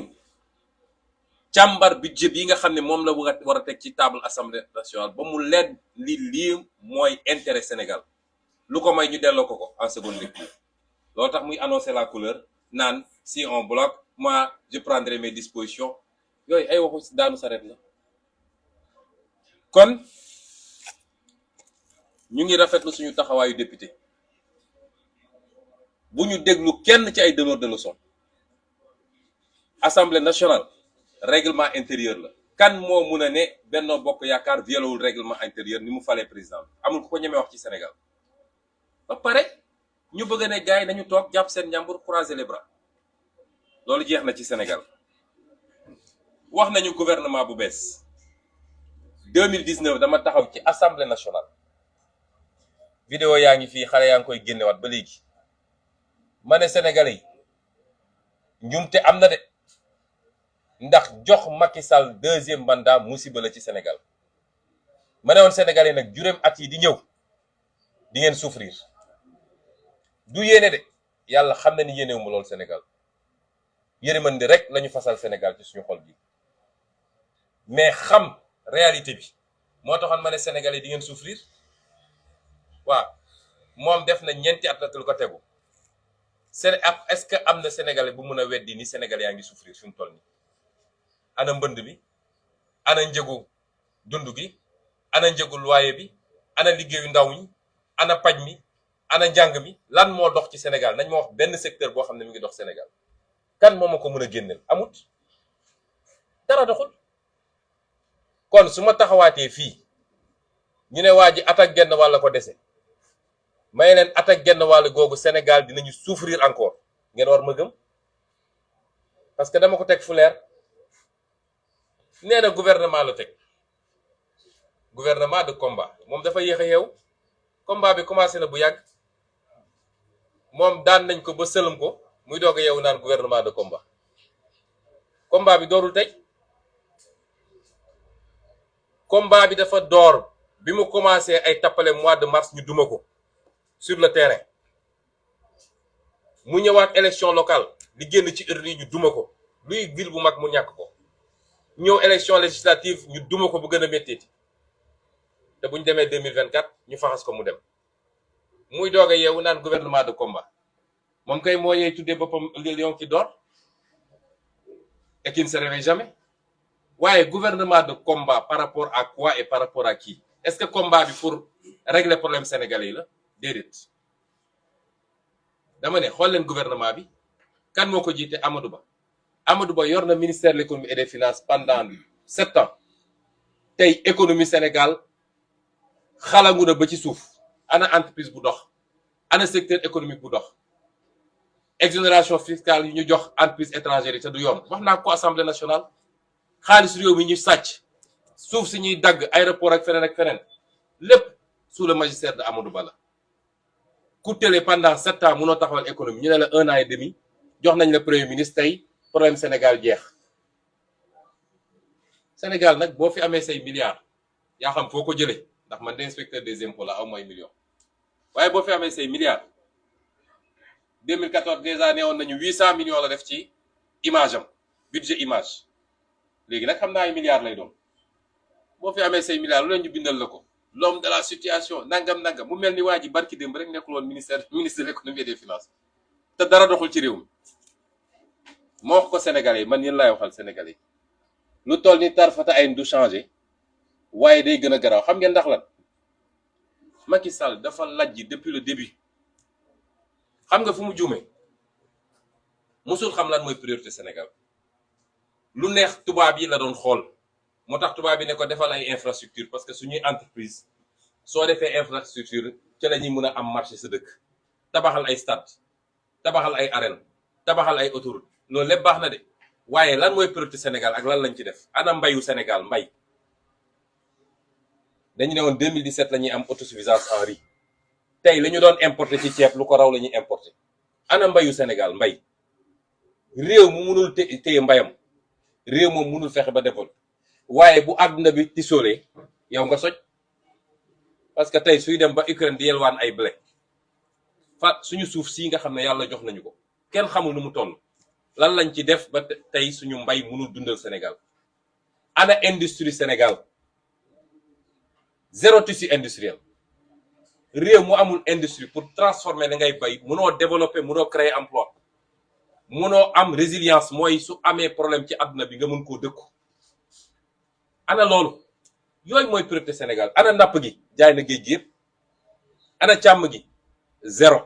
Speaker 8: càmbar budget bi nga xam ne moom la war a teg ci table assemblée nationale ba mu leen lii mooy intérêt Sénégal lu ko may ñu delloo ko en seconde lecture loolu tax muy annoncer la couleur naan si on bloque moi je prendrai mes dispositions yooyu ay waxu daanu saret la. kon ñu ngi rafetlu suñu taxawaayu député bu ñu déglu kenn ci ay donneurs de leçons assemblée nationale règlement intérieur la kan moo mun a ne Benno Bokk Yaakaar violewul règlement intérieur ni mu falee président amul ku ko ñemee wax ci Sénégal ba pare ñu bëgg ne gars yi nañu toog jàpp seen njàmbur croiser les bras loolu jeex na ci Sénégal. wax nañu gouvernement bu bees 2019 dama taxaw ci assemblée nationale vidéo yaa ngi fii xale yaa ngi koy génnewaat ba léegi ma ne Sénégalais yi njumte am na de ndax jox Macky Sall deuxième mandat musiba la ci Sénégal ma ne woon Sénégalais yi nag juróom at yi di ñëw di ngeen souffrir du yéene de yàlla xam na ni yéenewu ma lool Sénégal yërmande rek lañu fasal Sénégal ci suñu xol bi mais xam réalité bi moo taxoon ma ne Sénégalais di ngeen souffrir waaw moom def na ñeenti at lu ko tegu est-ce que am na Sénégalais bu mun a weddi ni Sénégalais yaa ngi souffrir fi mu toll nii ana mbënd bi ana njëgu dund gi ana njëgu loyer bi ana liggéeyu ndaw ñi ana paj mi ana njàng mi lan moo dox ci Sénégal nañ ma wax benn secteur boo xam ne mi ngi dox Sénégal kan moo ma ko mën a génneel amut dara doxul. kon su ma taxawaatee fii ñu ne waa ji at ak genn wàll ko dese may leen at ak genn wàll googu Sénégal dinañu souffrir encore ngeen war ma gëm parce que dama ko teg fu leer nee na gouvernement la teg gouvernement de combat moom dafa yéex a yeewu combat bi commencé na bu yàgg moom daan nañ ko ba sëlëm ko muy doog a yeewu naan gouvernement de combat bi doorul tey. combat bi dafa door bi mu commencé ay tappale mois de mars ñu duma ko sur le terrain mu ñëwaat élection locale li génn ci urne yi ñu duma ko luy ville bu mag mu ñàkk ko ñëw élection législative ñu duma ko bu gën a méttiiti te bu ñu demee 2024 ñu faxas ko mu dem muy doog a yeewu naan gouvernement de combat moom kay moo yee tuddee boppam le lion qui dort et qui ne se réveille jamais. waaye gouvernement de combat par rapport à quoi et par rapport à qui est-ce que combat bi pour régler problème sénégalais yi la déedéet dama ne xool leen gouvernement bi kan moo ko jiite Amadou Ba yor na ministère de l'économie et des finances pendant 7 ans tey économie Sénégal xalangu na ba ci suuf ana entreprise bu dox ana secteur économique bu dox exonération fiscale yi ñu jox entreprise étrangère yi te du yoon wax naa ko assemblée nationale. xaalis réew mi ñu sàcc suuf si ñuy dagg aéroport ak feneen lépp sous le magistère de Amadou Ba la ku télé pendant 7 ans mënoo taxawal économie ñu ne la 1 an et demi jox nañ la premier ministre tey problème Sénégal jeex Sénégal nag boo fi amee say milliards yaa xam foo ko jëlee ndax man de inspecteur des impôts la aw mooy millions waaye boo fi amee say milliards 2014 déjà neewoon nañu 800 millions la def ci image am budget image léegi nag xam naa ay milliards lay doon boo fi amee say milliards lu leen ñu bindal la ko l'homme de la situation nangam mu mel ni waa ji barki démb rek nekkul woon ministre de l'économie et des finances te dara doxul ci réew mi moo wax ko Sénégalais yi man yéen laay waxal Sénégalais yi lu toll ni tarfata ay du changé waaye day gën a garaaw xam ngeen ndax lan Macky Sall dafa lajji depuis le début xam nga fu mu juumee musul xam lan mooy priorité Sénégal lu neex tubaab yi la doon xool moo tax tubaab yi ne ko defal ay infrastructure parce que suñuy entreprise soo defee infrastructure ci la ñuy mën a am marché sa dëkk tabaxal ay stade tabaxal ay arène tabaxal ay autoroute loolu lépp baax na de waaye lan mooy priorité Sénégal ak lan lañ ci def ana mbayu Sénégal mbay dañu ne woon 2017 la ñuy am autosuffisance en riz tey la ñu doon importer ci ceeb lu ko raw la ñuy importer ana mbayu Sénégal mbay réew mu mënul téye mbayam réew moom mënul fexe ba développé waaye bu àdduna bi tisoolee yow nga soj parce que tey suy dem ba Ukraine di yelwaan ay blé fa suñu suuf sii nga xam ne yàlla jox nañu ko kenn xamul nu mu toll lan lañ ci def ba tey suñu mbay mënul dundal Sénégal ana industrie Sénégal zéro tissu industriel réew mu amul industrie pour transformer da ngay bay mënoo développer mënoo créer emploi mënoo am résilience mooy su amee problème ci àdduna bi nga mën koo dëkku ana loolu yooyu mooy priorité Sénégal ana napp gi jaay na géej gi yëpp ana càmm gi zéro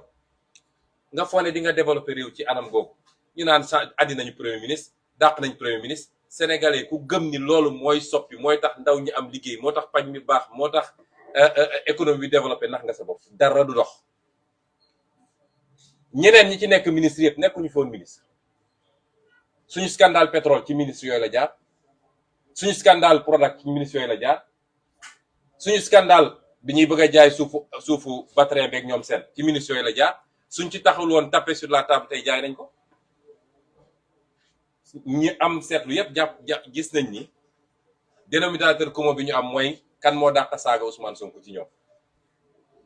Speaker 8: nga foog ne di nga développer réew ci anam googu ñu naan sa addi nañu premier ministre dàq nañu premier ministre sénégalais ku gëm ni loolu mooy soppi mooy tax ndaw ñi am liggéey moo tax paj mi baax moo tax économie bi développé nax nga sa bopp dara du dox ñeneen ñi ci nekk ministre yëpp nekkuñu foon ministre suñu scandale pétrole ci ministre yooyu la jaar suñu scandale Prodac ci ministre yooyu la jaar suñu scandale bi ñuy bëgg a jaay suufu Batrin beeg ñoom seen ci ministre yooyu la jaar suñ ci taxul woon tapé sur la table tey jaay nañ ko ñi am seetlu yëpp jàpp gis nañ ni dénominateur commun bi ñu am mooy kan moo dàq saaga Ousmane Sonko ci ñoom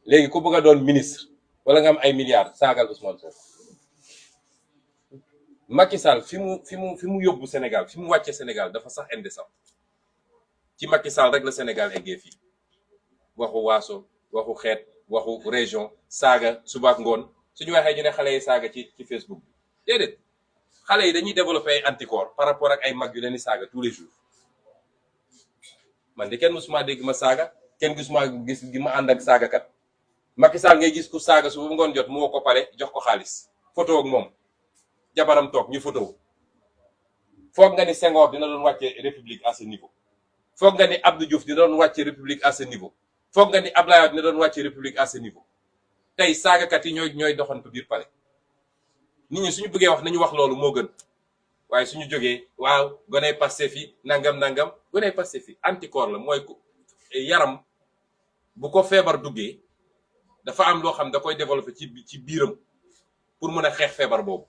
Speaker 8: léegi ku bëgg a doon ministre wala nga am ay milliards saagal Ousmane Sonko Macky Sall fi mu yóbbu Sénégal fi mu wàcce Sénégal dafa sax indécent ci Macky Sall rek la Sénégal eggee fii waxu waaso waxu xeet waxu région saaga subaak ngoon suñu waxee ñu ne xale yi saaga ci Facebook bi déedéet xale yi dañuy développer ay anticorps par rapport ak ay mag yu leen di saaga tous les jours man de kenn musuma dégg ma saaga kenn gisuma gis gi ma ànd ak saagakat Macky Sall ngay gis ku saaga su bu ngoon jot mu woo ko pale jox ko xaalis photo ak moom jabaram toog ñu photo foog nga ni Senghor dina doon wàcce république à ce niveau foog nga ni Abdou Diouf dina doon wàcce république à ce niveau foog nga ni Abdoulaye Wade dina doon wàcce république à ce niveau tey saagakat yi ñooy doxantu biir pale nit ñi suñu bëggee wax nañu wax loolu moo gën waaye suñu jógee waaw goney Pastef fi nangam goney Pastef fi anticorps la mooy yaram bu ko feebar duggee dafa am loo xam da koy développer ci biiram pour mën a xeex feebar boobu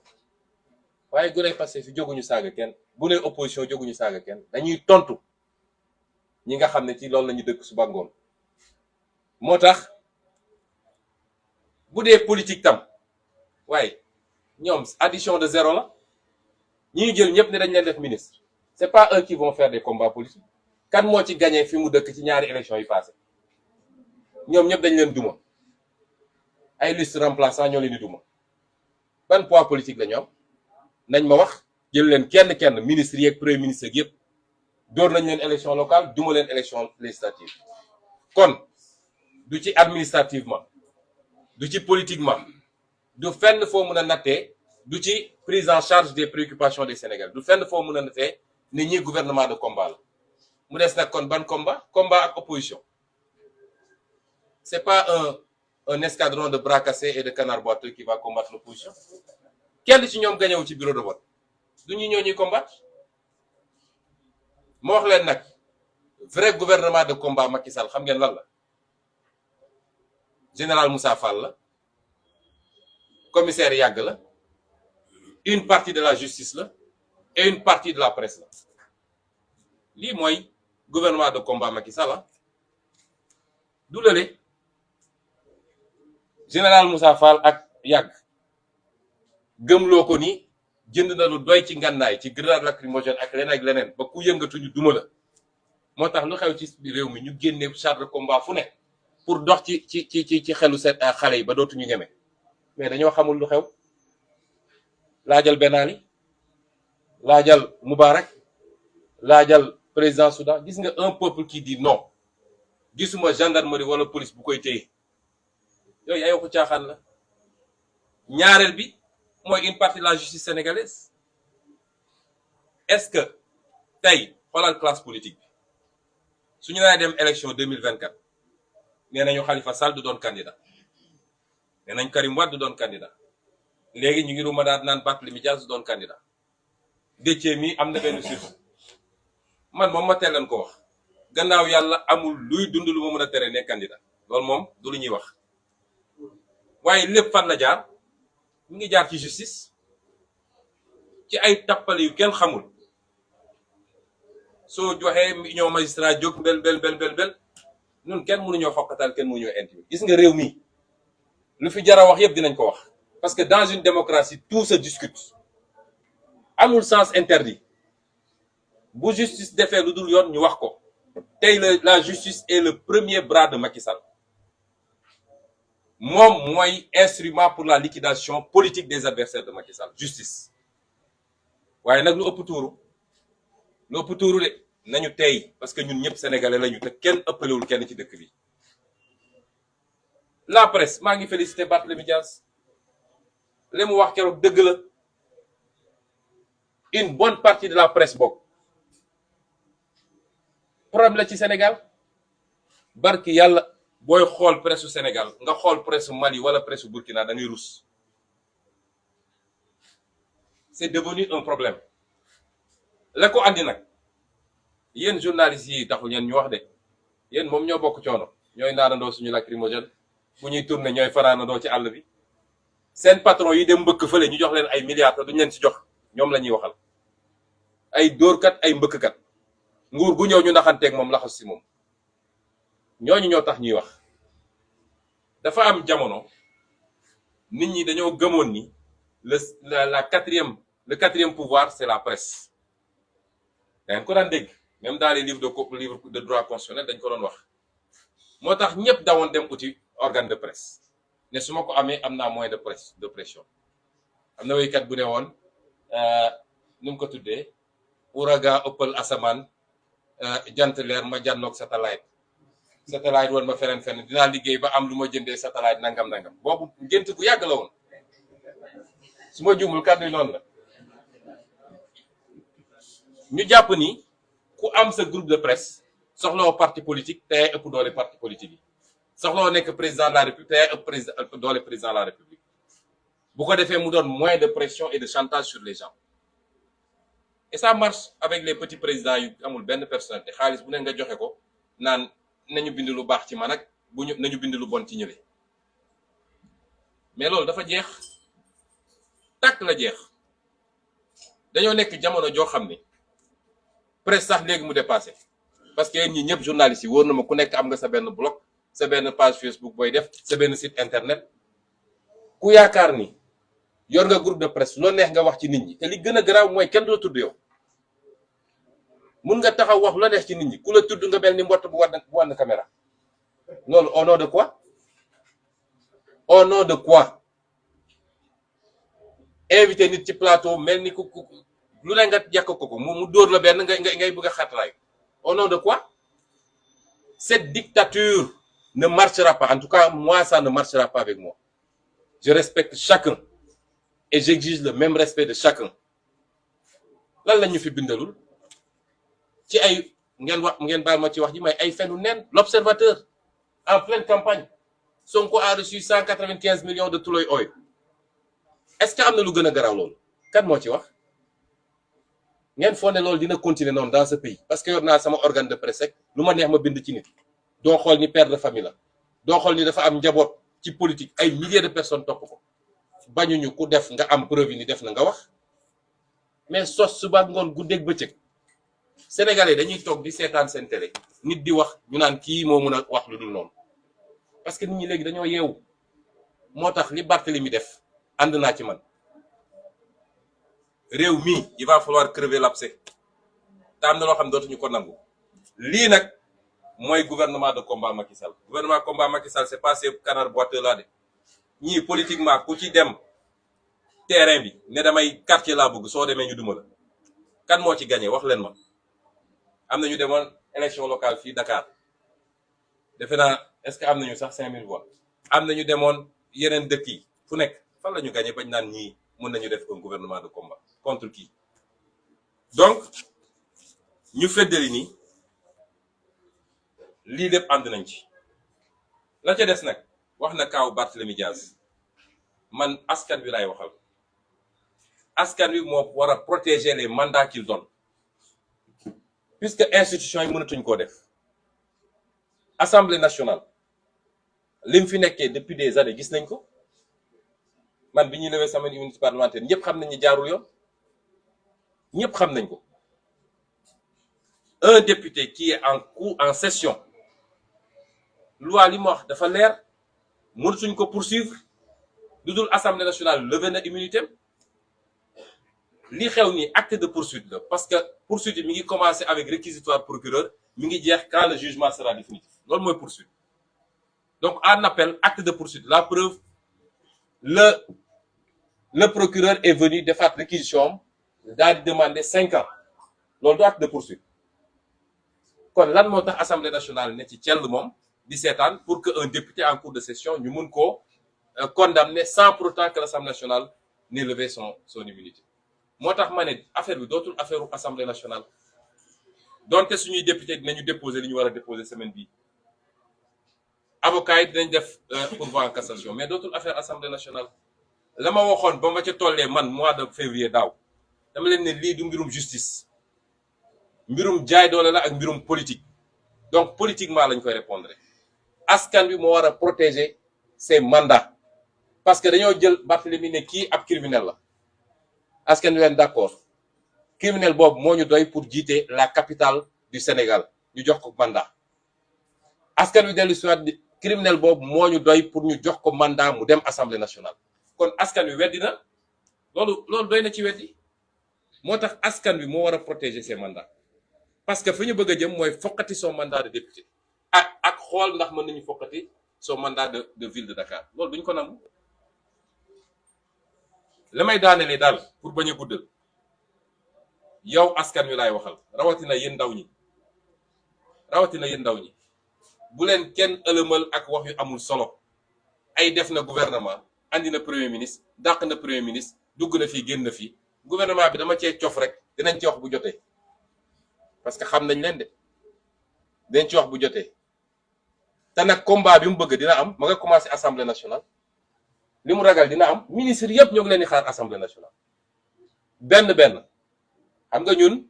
Speaker 8: waaye goney Pastef fi jóguñu saaga kenn bu ne opposition jóguñu saaga kenn dañuy tontu ñi nga xam ne ci loolu la ñu dëkk suba ngoon moo tax bu dee politique tam waaye ñoom addition de zéro la ñi ñu jël ñëpp ne dañ leen def ministre c'est pas eux qui vont faire des combats politiques kan moo ci gagné fi mu dëkk ci ñaari élections yi passé ñoom ñëpp dañ leen duma ay liste remplaçant ñoo leen di duma ban poids politique la ñu am nañ ma wax jël leen kenn ministre yeeg premier ministre yëpp door nañ leen élection locale duma leen élection législative kon du ci administrativement du ci politiquement du fenn foo mën a nattee du ci prise en charge des préoccupations des Sénégalais du fenn foo mën a nattee ni ñi gouvernement de combat la mu des nag kon ban combat ak opposition c'est pas un escadron de bras cassés et de canards boiteux qui va combattre l'opposition kenn ci ñoom gañewu ci bureau de vote du ñu ñoo ñuy combattre moo wax leen nag vrai gouvernement de combat Macky Sall xam ngeen lan la général Moussa Fall la commissaire Yàgg la une partie de la justice la et une partie de la presse la lii mooy gouvernement de combat Macky Sall du lële général Moussa Fall ak Yàgg gëmloo ko ni jënd na lu doy ci ngànnaay ci grenade lacrymogène ak leneen ba ku yëngatuñu duma la moo tax lu xew ci réew mi ñu génne char de combat fu ne pour dox ci xelu seen xale yi ba dootuñu ñeme mais dañoo xamul lu xew laajal Ben Ali laajal Moubarak laajal président Soudan gis nga un peuple qui dit non gisuma gendarmerie wala police bu koy téye yooyu ay waxu caaxaan la ñaareel bi mooy une partie de la justice sénégalaise est-ce que tey xoolal classe politique bi suñu nee dem élection 2024 nee nañu Khalifa Sall du doon candidat nee nañ Karim Wade du doon candidat léegi ñu ngi ruma daal naan Barthélémy Dias du doon candidat Déthié mi am na benn source man moom ma teel leen ko wax gannaaw yàlla amul luy dund lu ma mën a tere ne candidat loolu moom du lu ñuy wax waaye lépp fan la jaar mi ngi jaar ci justice ci ay tappale yu kenn xamul soo joxee union magistrat jóg bel ñun kenn mënuñoo xokkatal kenn mënuñoo intimider gis nga réew mi lu fi jara wax yëpp dinañ ko wax parce que dans une démocratie tout se discute amul sens interdit bu justice defee lu dul yoon ñu wax ko tey la justice est le premier bras de Macky Sall moom mooy instrument pour la liquidation politique des adversaires de Macky Sall justice waaye nag lu ëpp tuuru de nañu tey parce que ñun ñëpp sénégalais lañu te kenn ëppalewul kenn ci dëkk bi. La presse maa ngi félicité Barthélémy Dias li mu wax keroog dëgg la une bonne partie de la presse bokk problème la ci Sénégal barki yàlla booy xool presse su Sénégal nga xool presse su Mali wala presse su Burkina da ngay rus c'est devenu un problème la ko andi nag yéen journalistes yi taxul ñeen ñu wax de yéen moom ñoo bokk coono ñooy naanandoo suñu lacrymogène fu ñuy tourné ñooy fanaanandoo ci àll bi seen patron yi dem mbëkk fële ñu jox leen ay milliards te duñ leen ci jox ñoom la ñuy waxal ay dóorkat ay mbëkkkat nguur gu ñëw ñu naxanteeg moom laxas si moom ñooñu ñoo tax ñuy wax. dafa am jamono nit ñi dañoo gëmoon ni le quatrième pouvoir c'est la presse dangeen ko daan dégg même dans les livres de droit constitutionnel dañ ko doon wax moo tax ñëpp dawoon dem uti organe de presse ne su ma ko amee am naa moyen de pression am na waykat bu ne woon nu mu ko tuddee uraga ëppal asamaan jant leer ma jànnoog satellite woon ma feneen dinaa liggéey ba am lu ma jëndee satellite nangam boobu gént gu yàgg la woon su ma juumul kàddu yi noonu la ñu jàpp ni ku am sa groupe de presse soxlawoo parti politique te yaay ëpp doole parti politique yi soxlawoo nekk président de la république te yaay ëpp doole président de la république bu ko defee mu doon moyen de pression et de chantage sur les gens et ça marche avec les petits présidents yu amul benn personnalité xaalis bu ne nga joxe ko naan nañu bind lu baax ci man ak nañu bind lu bon ci ñële mais loolu dafa jeex tàkk la jeex dañoo nekk jamono joo xam ni presse sax léegi mu dépassé parce que yéen ñi ñëpp journalistes yi wóor na ma ku nekk am nga sa benn blog sa benn page Facebook booy def sa benn site internet ku yaakaar ni yor nga groupe de presse loo neex nga wax ci nit ñi te li gën a garaaw mooy kenn doo tudd yow mun nga taxaw wax loo neex ci nit ñi ku la tudd nga mel ni mbott bu wan caméra loolu au nom de quoi au nom de quoi invité nit ci plateau mel ni ku lu ne nga yàq ko mu dóor la benn ngay bëgg a xatraay au nom de quoi cette dictature ne marchera pas en tout cas moi ça ne marchera pas avec moi je respecte chacun et j'exige le même respect de chacun lan la ñu fi bindalul ci ay ngeen baal ma ci wax ji may ay fenu neen l'observateur en pleine campagne Sonko a reçu 195 millions de Tuloy Oil est-ce que am na lu gën a garaaw loolu kan moo ci wax ngeen foog ne loolu dina continuer noonu dans ce pays parce que yor naa sama organe de presse rek lu ma neex ma bind ci nit doo xool ni père de famille la doo xool ni dafa am njaboot ci politique ay milliers de personnes topp ko bañuñu ku def nga am preuve ni def na nga wax mais sos suba ngoon guddeeg bëccëg sénégalais dañuy toog di seetaan seen télé nit di wax ñu naan kii moo mën a wax lu dul noonu parce que nit ñi léegi dañoo yeewu moo tax li Barthélémy def ànd naa ci man réew mi il va falloir crever l'abcès te am na loo xam dootuñu ko nangu lii nag mooy gouvernement de combat Macky Sall gouvernement combat Macky Sall c'est pas ces canards boiteux là de ñii politiquement ku ci dem terrain bi ne damay quartier laa bëgg soo demee ñu duma la kan moo ci gagné wax leen ma am na ñu demoon élection locale fii Dakar defe naa est-ce que am nañu sax 5000 voix am na ñu demoon yeneen dëkk yi fu nekk fan la ñu gagné bañ naan ñii mën nañu def un gouvernement de combat contre qui donc ñu feddali ni lii lépp ànd nañ ci la ca des nag wax na kaaw Barthélémy Dias man askan wi laay waxal askan wi moo war a protéger les mandats qu'il donne puisque institution yi mënatuñ koo def Assemblée nationale lim fi nekkee depuis des années gis nañ ko man bi ñuy lever sama immunité parlementaire ñëpp xam nañ ni jaarul yoon ñëpp xam nañ ko un député qui est en session loi li mu wax dafa leer mënatuñ ko poursuivre lu dul Assemblée nationale lever na immunité li xew ni acte de poursuite la parce que poursuite mi ngi commencer avec réquisitoire procureur mi ngi jeex quand le jugement sera définitif loolu mooy poursuite. Donc en appel acte de poursuite la preuve le procureur est venu defaat réquisition daal di demander 5 ans loolu du acte de poursuite. kon lan moo tax assemblée nationale ne ci cell moom di seetaan pour que un député en cours de session ñu mun koo condamner sans pour autant que l'assemblée nationale n'ait levé son immunité. moo tax ma ne affaire bi dootul affaire u assemblée nationale donte suñuy député dinañu déposer li ñu war a déposer semaine bii avocat yi dinañ def pourvoi en cassation mais dootul affaire assemblée nationale. la ma waxoon ba ma ca tollee man mois de février daaw dama leen ne lii du mbirum justice mbirum jaay doole la ak mbirum politique donc politiquement lañ koy répondre askan bi moo war a protéger ses mandats parce que dañoo jël Barthélemy ne kii ab criminel la askan wi leen d'accord criminel boobu moo ñu doy pour jiite la capitale du Sénégal ñu jox ko mandat askan wi dellu si waat criminel boobu moo ñu doy pour ñu jox ko mandat mu dem assemblée nationale kon askan wi weddi na loolu doy na ci weddi moo tax askan wi moo war a protéger ses mandats parce que fi ñu bëgg a jëm mooy foqati son mandat de député ak xool ndax mën nañu foqati son mandat de ville de Dakar loolu duñ ko nangu. la may daanelee daal pour bañ a guddal yow askan wi laay waxal rawatina yéen ndaw ñi bu leen kenn ëlëmal ak wax yu amul solo ay def na gouvernement andi na premier ministre dàq na premier ministre dugg na fii génn na fii gouvernement bi dama cee cof rek dinañ ci wax bu jotee parce que xam nañ leen de dinañ ci wax bu jotee te nag combat bi mu bëgg dina am ma nga commencé assemblée nationale li mu ragal dina am ministre yëpp ñoo ngi leen di xaar assemblée nationale benn xam nga ñun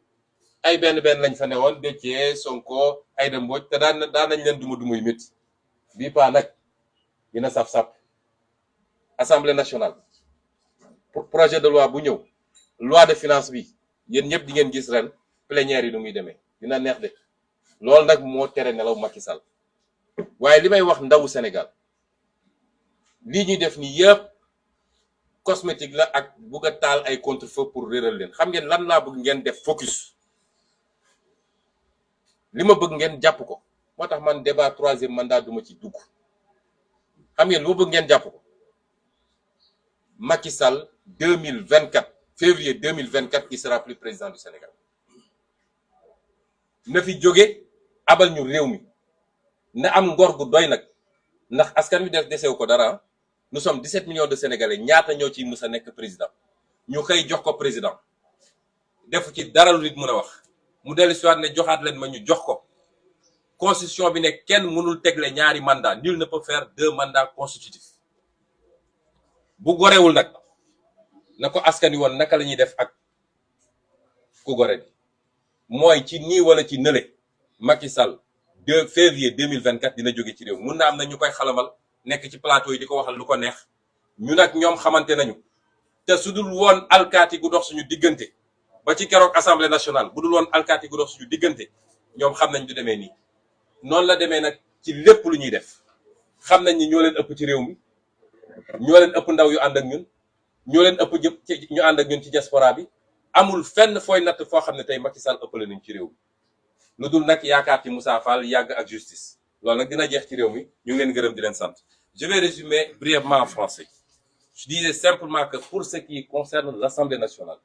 Speaker 8: ay benn lañ fa newoon Déthié Sonko Aïda Mbodj te daan nañ leen duma yu métti bii paa nag dina saf-saf assemblée nationale pour projet de loi bu ñëw loi de finance bi yéen ñëpp di ngeen gis ren plénière yi nu muy demee dina neex de loolu nag moo tere nelaw Macky Sall waaye li may wax ndawu Sénégal lii ñuy def nii yëpp cosmétique la ak bugg a taal ay contre-feu pour réeral leen xam ngeen lan laa bëgg ngeen def focus li ma bëgg ngeen jàpp ko moo tax man débat 3e mandat duma ci dugg xam ngeen lu ma bëgg ngeen jàpp ko Macky Sall 2024 février 2024 il sera plus président du Sénégal na fi jóge abal ñu réew mi na am ngor gu doy nag ndax askan wi desew ko dara nous sommes 17 millions de Sénégalais ñaata ñoo ciy mës a nekk président ñu xëy jox ko président defu ci dara lu nit mën a wax mu dellu si waat ne joxaat leen ma ñu jox ko constitution bi ne kenn mënul tegle ñaari mandat nul ne peut faire 2 mandats consécutifs bu gorewul nag na ko askan wi woon naka la ñuy def ak ku gore bi mooy ci nii wala ci nële Macky Sall 2 février 2024 dina jóge ci réew mun na am na ñu koy xalamal nekk ci plateau yi di ko waxal lu ko neex ñu nag ñoom xamante nañu te su dul woon alkaati gu dox suñu diggante ba ci keroog assemblée nationale bu dul woon alkaati gu dox suñu diggante ñoom xam nañ du demee nii noonu la demee nag ci lépp lu ñuy def xam nañ ni ñoo leen ëpp ci réew mi ñoo leen ëpp ndaw yu ànd ak ñun ñoo leen ëpp jëpp ci ñu ànd ak ñun ci diaspora bi amul fenn fooy natt foo xam ne tey Macky Sall ëppale nañ ci réew mi lu dul nag yaakaar ci Moussa Fall yàgg ak justice loolu nag dina jeex ci réew mi ñu ngi leen gërëm di leen sant. Je vais résumer brièvement en français. Je disais simplement que pour ce qui concerne l'Assemblée nationale,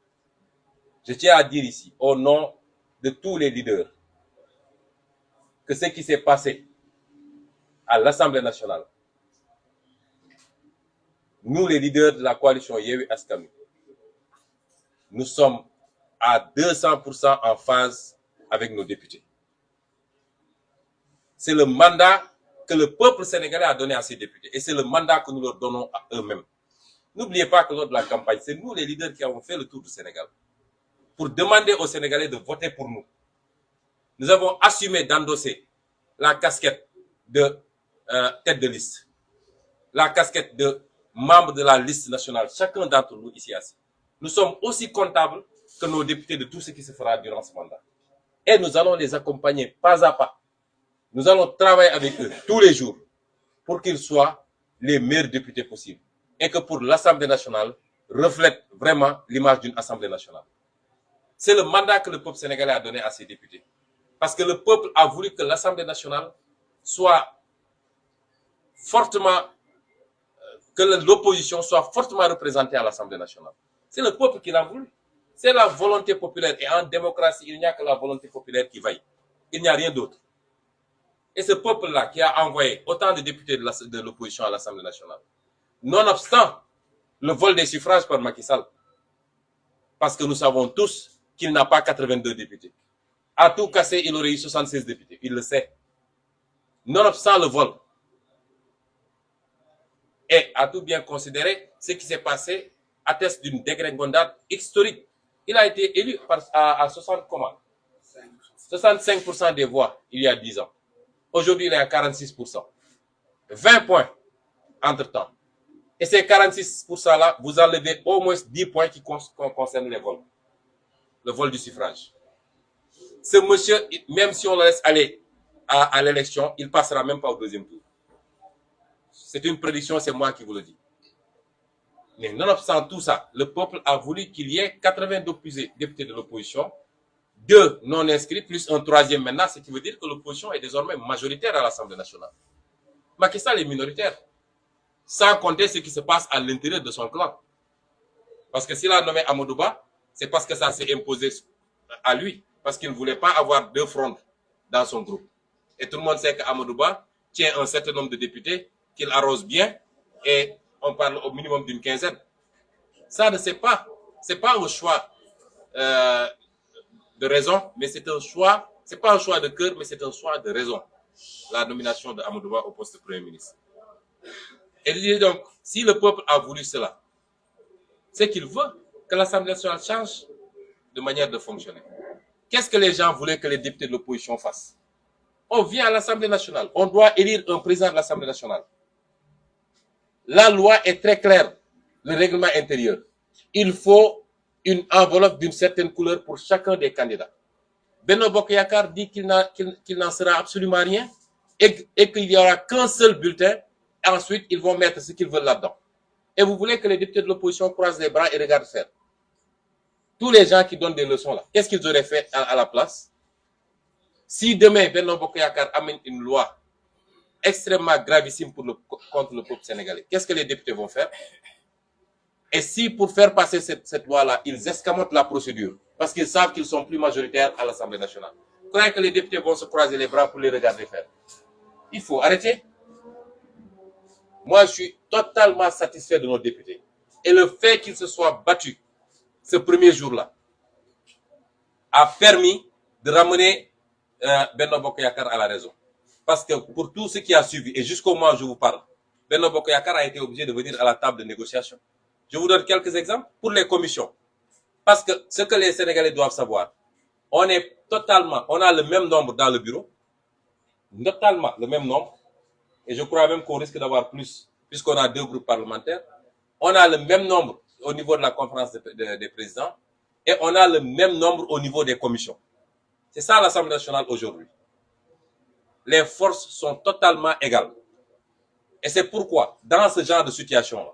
Speaker 8: je tiens à dire ici, au nom de tous les leaders, que ce qui s'est passé à l'Assemblée nationale, nous les leaders de la coalition Yewwi Askan Wi, nous sommes à 200% en phase avec nos députés. C'est le mandat que le peuple sénégalais a donné à ses députés. Et c'est le mandat que nous leur donnons à eux-mêmes. N'oubliez pas que lors de la campagne, c'est nous les leaders qui avons fait le tour du Sénégal pour demander aux Sénégalais de voter pour nous. Nous avons assumé d'endosser la casquette de tête de liste, la casquette de membre de la liste nationale, chacun d'entre nous ici assis. Nous sommes aussi comptables que nos députés de tout ce qui se fera durant ce mandat. Et nous allons les accompagner pas à pas. Nous allons travailler avec eux tous les jours pour qu'ils soient les meilleurs députés possibles. Et que pour l'Assemblée nationale, reflète vraiment l'image d'une Assemblée nationale. C'est le mandat que le peuple sénégalais a donné à ses députés. Parce que le peuple a voulu que l'Assemblée nationale soit fortement, que l'opposition soit fortement représentée à l'Assemblée nationale. C'est le peuple qui l'a voulu. C'est la volonté populaire. Et en démocratie, il n'y a que la volonté populaire qui vaille. Il n'y a rien d'autre. Et ce peuple-là qui a envoyé autant de députés de l'opposition à l'Assemblée nationale, nonobstant le vol des suffrages par Macky Sall, parce que nous savons tous qu'il n'a pas 82 députés. À tout casser, il aurait eu 76 députés. Il le sait. Nonobstant le vol. Et à tout bien considérer, ce qui s'est passé atteste d'une dégringolade historique. Il a été élu à 65% des voix il y a 10 ans. Aujourd'hui, il est à 46%. 20 points entre-temps. Et ces 46%-là, vous enlevez au moins 10 points qui concernent les vols. Le vol du suffrage. Ce monsieur, même si on le laisse aller à l'élection, il ne passera même pas au deuxième tour. C'est une prédiction, c'est moi qui vous le dis. Mais nonobstant tout ça, le peuple a voulu qu'il y ait 82 députés de l'opposition, 2 non inscrits, plus un 3e maintenant, ce qui veut dire que l'opposition est désormais majoritaire à l'Assemblée nationale. Macky Sall est minoritaire, sans compter ce qui se passe à l'intérieur de son clan. Parce que s'il a nommé Amadou Ba, c'est parce que ça s'est imposé à lui, parce qu'il ne voulait pas avoir 2 fronts dans son groupe. Et tout le monde sait qu'Amadou Ba tient un certain nombre de députés, qu'il arrose bien, et on parle au minimum d'une quinzaine. Ça ne c'est pas un choix de raison, mais c'est un choix, c'est pas un choix de cœur, mais c'est un choix de raison. La nomination de Amadou Ba au poste de Premier ministre. Et donc, si le peuple a voulu cela, c'est qu'il veut que l'Assemblée nationale change de manière de fonctionner. Qu'est-ce que les gens voulaient que les députés de l'opposition fassent? On vient à l'Assemblée nationale, on doit élire un président de l'Assemblée nationale. La loi est très claire, le règlement intérieur. Il faut une enveloppe d'une certaine couleur pour chacun des candidats. Benno Bokk Yakaar dit qu'il n'en sera absolument rien et qu'il n'y aura qu'un seul bulletin. Et ensuite, ils vont mettre ce qu'ils veulent là-dedans. Et vous voulez que les députés de l'opposition croisent les bras et regardent faire. Tous les gens qui donnent des leçons là, qu'est-ce qu'ils auraient fait à la place? Si demain, Benno Bokk Yakaar amène une loi extrêmement gravissime contre le peuple sénégalais, qu'est-ce que les députés vont faire? Et si pour faire passer cette loi-là, ils escamotent la procédure, parce qu'ils savent qu'ils sont plus majoritaires à l'Assemblée nationale, vous croyez que les députés vont se croiser les bras pour les regarder faire? Il faut arrêter. Moi, je suis totalement satisfait de nos députés. Et le fait qu'ils se soient battus ce premier jour-là a permis de ramener Benno Bokk Yakaar à la raison. Parce que pour tout ce qui a suivi, et jusqu'au moment où je vous parle, Benno Bokk Yakaar a été obligé de venir à la table de négociation. Je vous donne quelques exemples pour les commissions. Parce que ce que les Sénégalais doivent savoir, on a le même nombre dans le bureau, totalement le même nombre, et je crois même qu'on risque d'avoir plus, puisqu'on a 2 groupes parlementaires. On a le même nombre au niveau de la conférence des présidents, et on a le même nombre au niveau des commissions. C'est ça l'Assemblée nationale aujourd'hui. Les forces sont totalement égales. Et c'est pourquoi, dans ce genre de situation-là,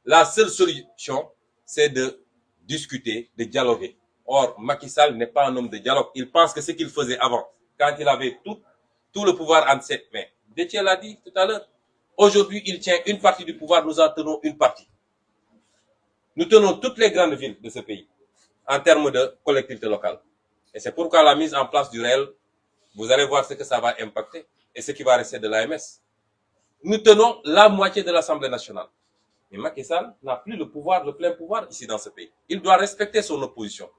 Speaker 8: la seule solution, c'est de discuter, de dialoguer. Or, Macky Sall n'est pas un homme de dialogue. Il pense que ce qu'il faisait avant, quand il avait tout le pouvoir entre ses mains. Déthié l'a dit tout à l'heure. Aujourd'hui, il tient une partie du pouvoir, nous en tenons une partie. Nous tenons toutes les grandes villes de ce pays, en termes de collectivité locale. Et c'est pourquoi la mise en place du réel, vous allez voir ce que ça va impacter et ce qui va rester de l'AMS. Nous tenons la moitié de l'Assemblée nationale. Mais Macky Sall n'a plus le pouvoir, le plein pouvoir ici dans ce pays. Il doit respecter son opposition.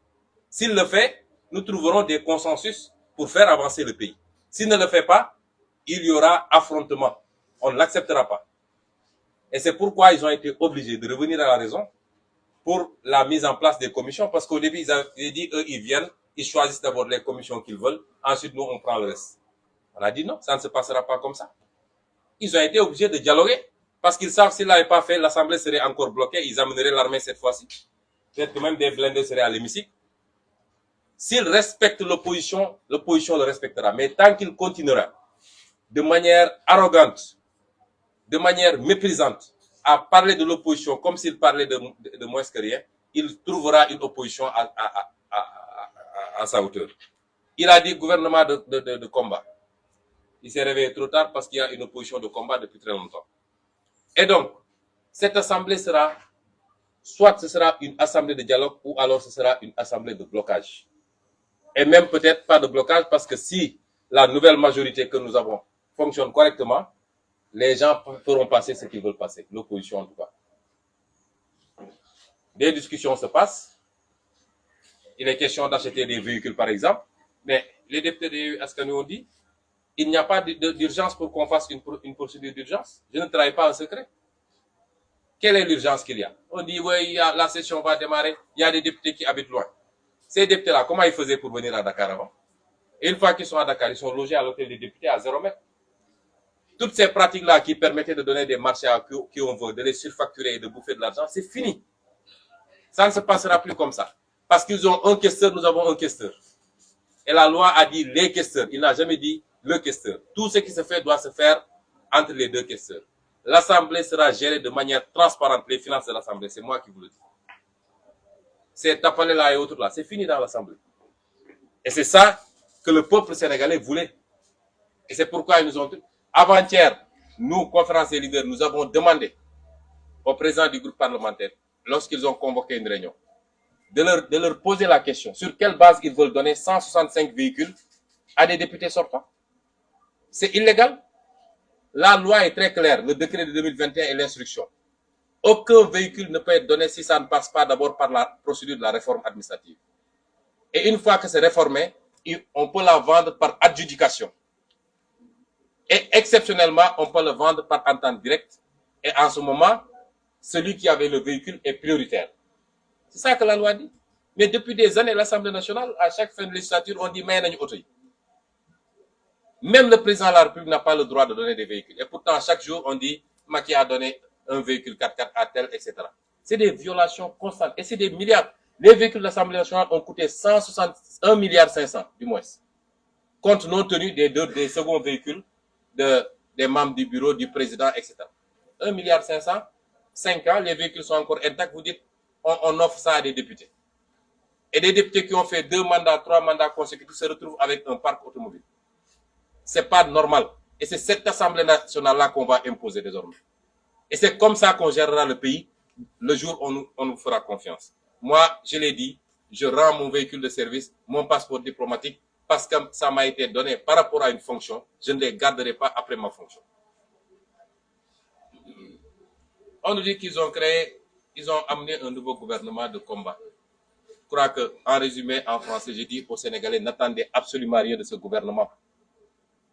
Speaker 8: S'il le fait, nous trouverons des consensus pour faire avancer le pays. S'il ne le fait pas, il y aura affrontement. On ne l'acceptera pas. Et c'est pourquoi ils ont été obligés de revenir à la raison pour la mise en place des commissions. Parce qu'au début, ils avaient dit, eux, ils viennent, ils choisissent d'abord les commissions qu'ils veulent. Ensuite, nous, on prend le reste. On a dit non, ça ne se passera pas comme ça. Ils ont été obligés de dialoguer. Parce qu'ils savent que s'ils ne l'avaient pas fait, l'Assemblée serait encore bloquée. Ils amèneraient l'armée cette fois-ci. Peut-être que même des blindés seraient à l'hémicycle. S'ils respectent l'opposition, l'opposition le respectera. Mais tant qu'il continuera de manière arrogante, de manière méprisante, à parler de l'opposition comme s'il parlait de moins que rien, il trouvera une opposition à sa hauteur. Il a dit gouvernement de combat. Il s'est réveillé trop tard parce qu'il y a une opposition de combat depuis très longtemps. Et donc, cette assemblée sera, soit ce sera une assemblée de dialogue, ou alors ce sera une assemblée de blocage. Et même peut-être pas de blocage, parce que si la nouvelle majorité que nous avons fonctionne correctement, les gens feront passer ce qu'ils veulent passer, l'opposition en tout cas. Des discussions se passent. Il est question d'acheter des véhicules, par exemple, mais les députés de Askanu ont dit il n'y a pas d'urgence pour qu'on fasse une procédure d'urgence. Je ne travaille pas en secret. Quelle est l'urgence qu'il y a? On dit oui, la session va démarrer, il y a des députés qui habitent loin. Ces députés-là, comment ils faisaient pour venir à Dakar avant? Et une fois qu'ils sont à Dakar, ils sont logés à l'hôtel des députés à 0 mètre. Toutes ces pratiques-là qui permettaient de donner des marchés à qui on veut, de les surfacturer et de bouffer de l'argent, c'est fini. Ça ne se passera plus comme ça. Parce qu'ils ont un questeur, nous avons un questeur. Et la loi a dit les questeurs. Il n'a jamais dit le questeur. Tout ce qui se fait doit se faire entre les deux questeurs. L'Assemblée sera gérée de manière transparente. Les finances de l'Assemblée, c'est moi qui vous le dis. C'est tapalé là et autres là. C'est fini dans l'Assemblée. Et c'est ça que le peuple sénégalais voulait. Et c'est pourquoi ils nous ont... Avant-hier, nous, conférence des leaders, nous avons demandé au président du groupe parlementaire, lorsqu'ils ont convoqué une réunion, de leur poser la question sur quelle base ils veulent donner 165 véhicules à des députés sortants. C'est illégal. La loi est très claire, le décret de 2021 et l'instruction. Aucun véhicule ne peut être donné si ça ne passe pas d'abord par la procédure de la réforme administrative. Et une fois que c'est réformé, on peut la vendre par adjudication. Et exceptionnellement, on peut le vendre par entente directe. Et en ce moment, celui qui avait le véhicule est prioritaire. C'est ça que la loi dit. Mais depuis des années, l'Assemblée nationale, à chaque fin de législature, on dit « mais auto ». Même le président de la République n'a pas le droit de donner des véhicules. Et pourtant, chaque jour, on dit « Macky a donné un véhicule 4x4 à tel, etc. » C'est des violations constantes. Et c'est des milliards. Les véhicules de l'Assemblée nationale ont coûté 161,5 milliards du moins. Compte non tenu des seconds véhicules des membres du bureau, du président, etc. 1,5 milliard, 5 ans, les véhicules sont encore intacts. Vous dites, on offre ça à des députés. Et des députés qui ont fait 2 mandats, 3 mandats consécutifs se retrouvent avec un parc automobile. C'est pas normal. Et c'est cette Assemblée nationale-là qu'on va imposer désormais. Et c'est comme ça qu'on gérera le pays le jour où on nous fera confiance. Moi, je l'ai dit, je rends mon véhicule de service, mon passeport diplomatique, parce que ça m'a été donné par rapport à une fonction, je ne les garderai pas après ma fonction. On nous dit qu'ils ont amené un nouveau gouvernement de combat. Je crois que, en résumé, en français, je dis aux Sénégalais, n'attendez absolument rien de ce gouvernement.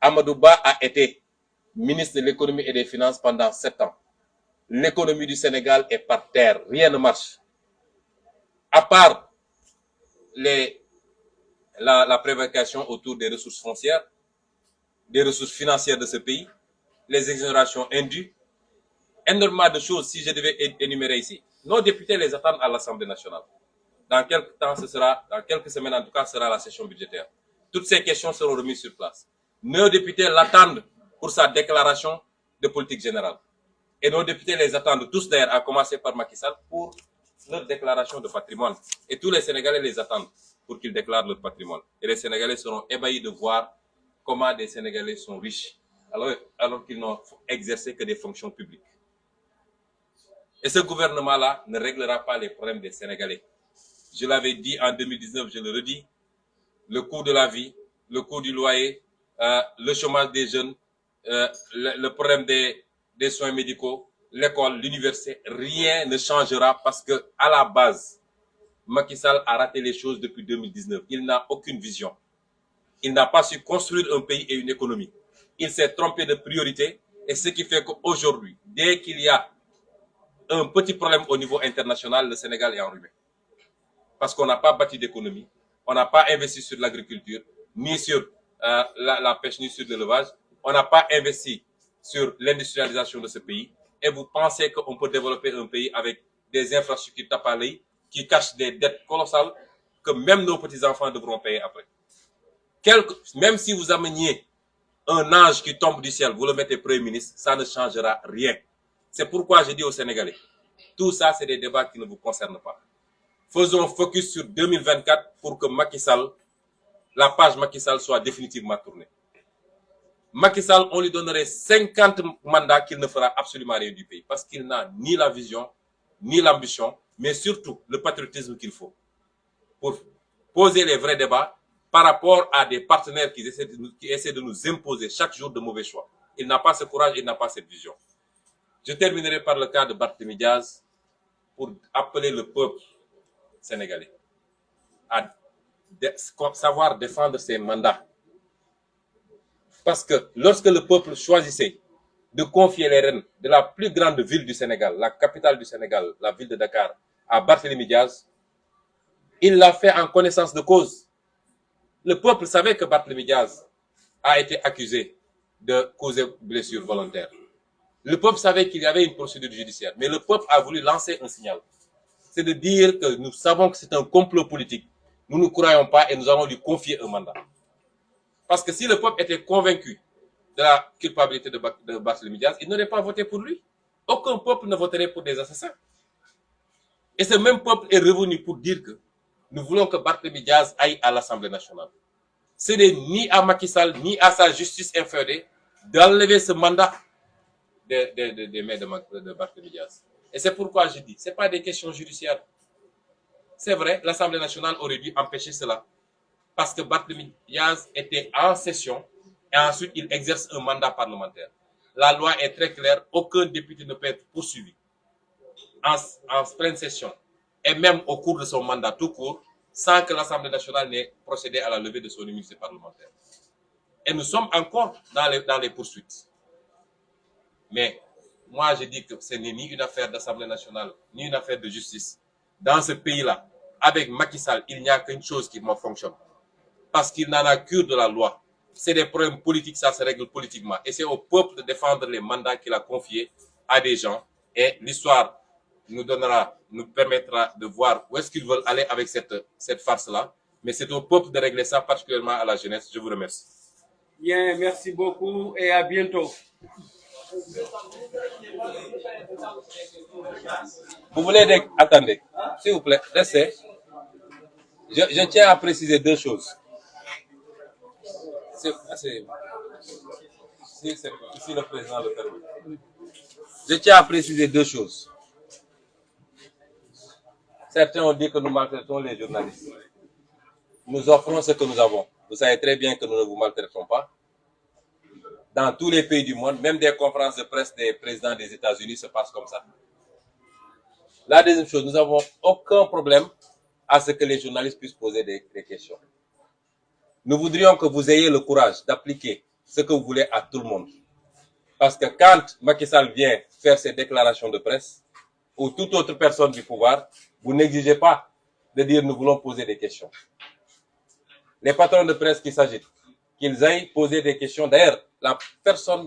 Speaker 8: Amadou Ba a été ministre de l'économie et des finances pendant 7 ans. L'économie du Sénégal est par terre, rien ne marche. À part la prévarication autour des ressources foncières, des ressources financières de ce pays, les exonérations indues, énormément de choses, si je devais énumérer ici. Nos députés les attendent à l'Assemblée nationale. Dans quelques temps, dans quelques semaines en tout cas, sera la session budgétaire. Toutes ces questions seront remises sur place. Nos députés l'attendent pour sa déclaration de politique générale. Et nos députés les attendent tous d'ailleurs, à commencer par Macky Sall, pour leur déclaration de patrimoine. Et tous les Sénégalais les attendent pour qu'ils déclarent leur patrimoine. Et les Sénégalais seront ébahis de voir comment des Sénégalais sont riches, alors qu'ils n'ont exercé que des fonctions publiques. Et ce gouvernement-là ne réglera pas les problèmes des Sénégalais. Je l'avais dit en 2019, je le redis, le coût de la vie, le coût du loyer, le chômage des jeunes, le problème des soins médicaux, l'école, l'université, rien ne changera parce que à la base, Macky Sall a raté les choses depuis 2019. Il n'a aucune vision. Il n'a pas su construire un pays et une économie. Il s'est trompé de priorité et ce qui fait qu'aujourd'hui, dès qu'il y a un petit problème au niveau international, le Sénégal est enrhumé. Parce qu'on n'a pas bâti d'économie, on n'a pas investi sur l'agriculture, ni sur la pêche, ni sur l'élevage. On n'a pas investi sur l'industrialisation de ce pays. Et vous pensez qu'on peut développer un pays avec des infrastructures tapes à l'œil qui cachent des dettes colossales que même nos petits-enfants devront payer après. Même si vous ameniez un ange qui tombe du ciel, vous le mettez Premier ministre, ça ne changera rien. C'est pourquoi je dis aux Sénégalais, tout ça, c'est des débats qui ne vous concernent pas. Faisons focus sur 2024 pour que Macky Sall, la page Macky Sall soit définitivement tournée. Macky Sall, on lui donnerait 50 mandats qu'il ne fera absolument rien du pays parce qu'il n'a ni la vision, ni l'ambition, mais surtout le patriotisme qu'il faut pour poser les vrais débats par rapport à des partenaires qui essaient de nous imposer chaque jour de mauvais choix. Il n'a pas ce courage, il n'a pas cette vision. Je terminerai par le cas de Barthélémy Diaz pour appeler le peuple sénégalais à savoir défendre ses mandats. Parce que lorsque le peuple choisissait de confier les rênes de la plus grande ville du Sénégal, la capitale du Sénégal, la ville de Dakar, à Barthélémy Diaz, il l'a fait en connaissance de cause. Le peuple savait que Barthélémy Diaz a été accusé de causer blessure volontaire. Le peuple savait qu'il y avait une procédure judiciaire, mais le peuple a voulu lancer un signal. C'est de dire que nous savons que c'est un complot politique. Nous ne croyons pas et nous allons lui confier un mandat. Parce que si le peuple était convaincu de la culpabilité de Barthélémy Diaz, il n'aurait pas voté pour lui. Aucun peuple ne voterait pour des assassins. Et ce même peuple est revenu pour dire que nous voulons que Barthélémy Diaz aille à l'Assemblée nationale. Ce n'est ni à Macky Sall, ni à sa justice inféodée d'enlever ce mandat des mains de Barthélémy Diaz. Et c'est pourquoi je dis, ce n'est pas des questions judiciaires. C'est vrai, l'Assemblée nationale aurait dû empêcher cela. Parce que Barthélémy Diaz était en session et ensuite il exerce un mandat parlementaire. La loi est très claire, aucun député ne peut être poursuivi en pleine session et même au cours de son mandat tout court sans que l'Assemblée nationale n'ait procédé à la levée de son immunité parlementaire. Et nous sommes encore dans les poursuites. Mais moi je dis que ce n'est ni une affaire d'Assemblée nationale, ni une affaire de justice. Dans ce pays-là, avec Macky Sall, il n'y a qu'une chose qui fonctionne. Parce qu'il n'en a cure de la loi. C'est des problèmes politiques, ça se règle politiquement. Et c'est au peuple de défendre les mandats qu'il a confiés à des gens. Et l'histoire nous permettra de voir où est-ce qu'ils veulent aller avec cette farce-là. Mais c'est au peuple de régler ça, particulièrement à la jeunesse. Je vous remercie.
Speaker 1: Bien, merci beaucoup et à bientôt.
Speaker 8: Vous voulez attendez, s'il vous plaît, restez. Je tiens à préciser deux choses. Si le président le permet. Je tiens à préciser deux choses. Certains ont dit que nous maltraitons les journalistes. Nous offrons ce que nous avons. Vous savez très bien que nous ne vous maltraitons pas. Dans tous les pays du monde, même des conférences de presse des présidents des États-Unis se passent comme ça. La deuxième chose, nous n'avons aucun problème à ce que les journalistes puissent poser des questions. Nous voudrions que vous ayez le courage d'appliquer ce que vous voulez à tout le monde. Parce que quand Macky Sall vient faire ses déclarations de presse, ou toute autre personne du pouvoir, vous n'exigez pas de dire nous voulons poser des questions. Les patrons de presse qui s'agitent, qu'ils aillent poser des questions. D'ailleurs, la personne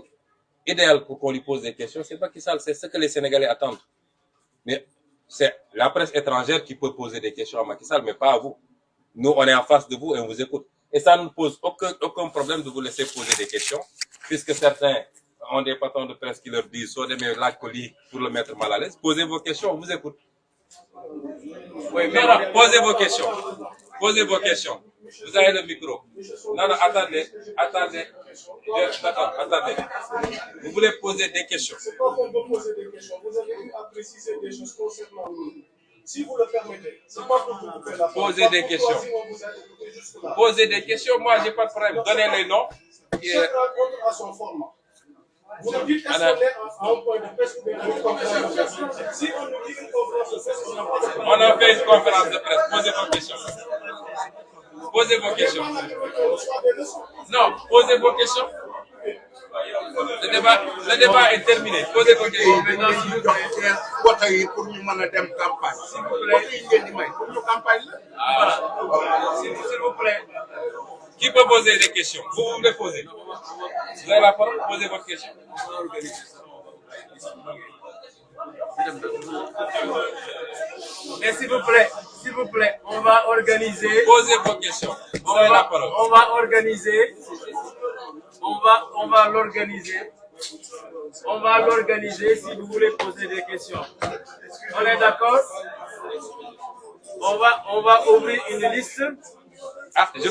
Speaker 8: idéale pour qu'on lui pose des questions, c'est Macky Sall, c'est ce que les Sénégalais attendent. Mais c'est la presse étrangère qui peut poser des questions à Macky Sall, mais pas à vous. Nous, on est en face de vous et on vous écoute. Et ça ne pose aucun problème de vous laisser poser des questions, puisque certains ont des patrons de presse qui leur disent, soit des la colis pour le mettre mal à l'aise. Posez vos questions, on vous écoute. Oui, mais non, posez vos questions. Posez vos questions. Vous avez le micro. Non, non, attendez. Attendez. Vous voulez poser des questions.
Speaker 2: C'est pas qu'on peut poser des questions. Vous avez eu à préciser des choses concernant nous. Si vous le permettez, c'est pas pour vous couper la parole.
Speaker 8: Posez des questions. Posez des questions. Moi, j'ai pas de problème. Donnez les noms.
Speaker 2: Chacun compte à son format. Vous nous dites est-ce qu'on est à un point de presse ou bien une conférence de presse. Si on nous dit une conférence de presse, on n'a pas de problème.
Speaker 8: On a fait une conférence de presse. Posez vos questions. Posez vos questions. Non, posez vos questions. Le débat est terminé. Posez vos questions. S'il vous plaît. Qui peut poser des questions? Vous voulez poser? Vous avez la parole, posez votre question.
Speaker 1: Mais s'il vous plaît, on va organiser.
Speaker 8: Posez vos questions. Vous avez la parole.
Speaker 1: On va organiser. On va l'organiser
Speaker 4: On va l'organiser si vous voulez poser des questions. On est d'accord? On va ouvrir une liste.
Speaker 8: Ah, je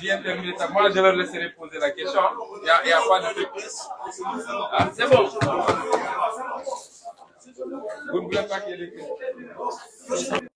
Speaker 8: viens de terminer ça. Moi, je vais laisser poser la question. Il n'y a pas de truc. Ah,
Speaker 4: C'est bon.
Speaker 8: vous ne voulez pas qu'il y ait des questions?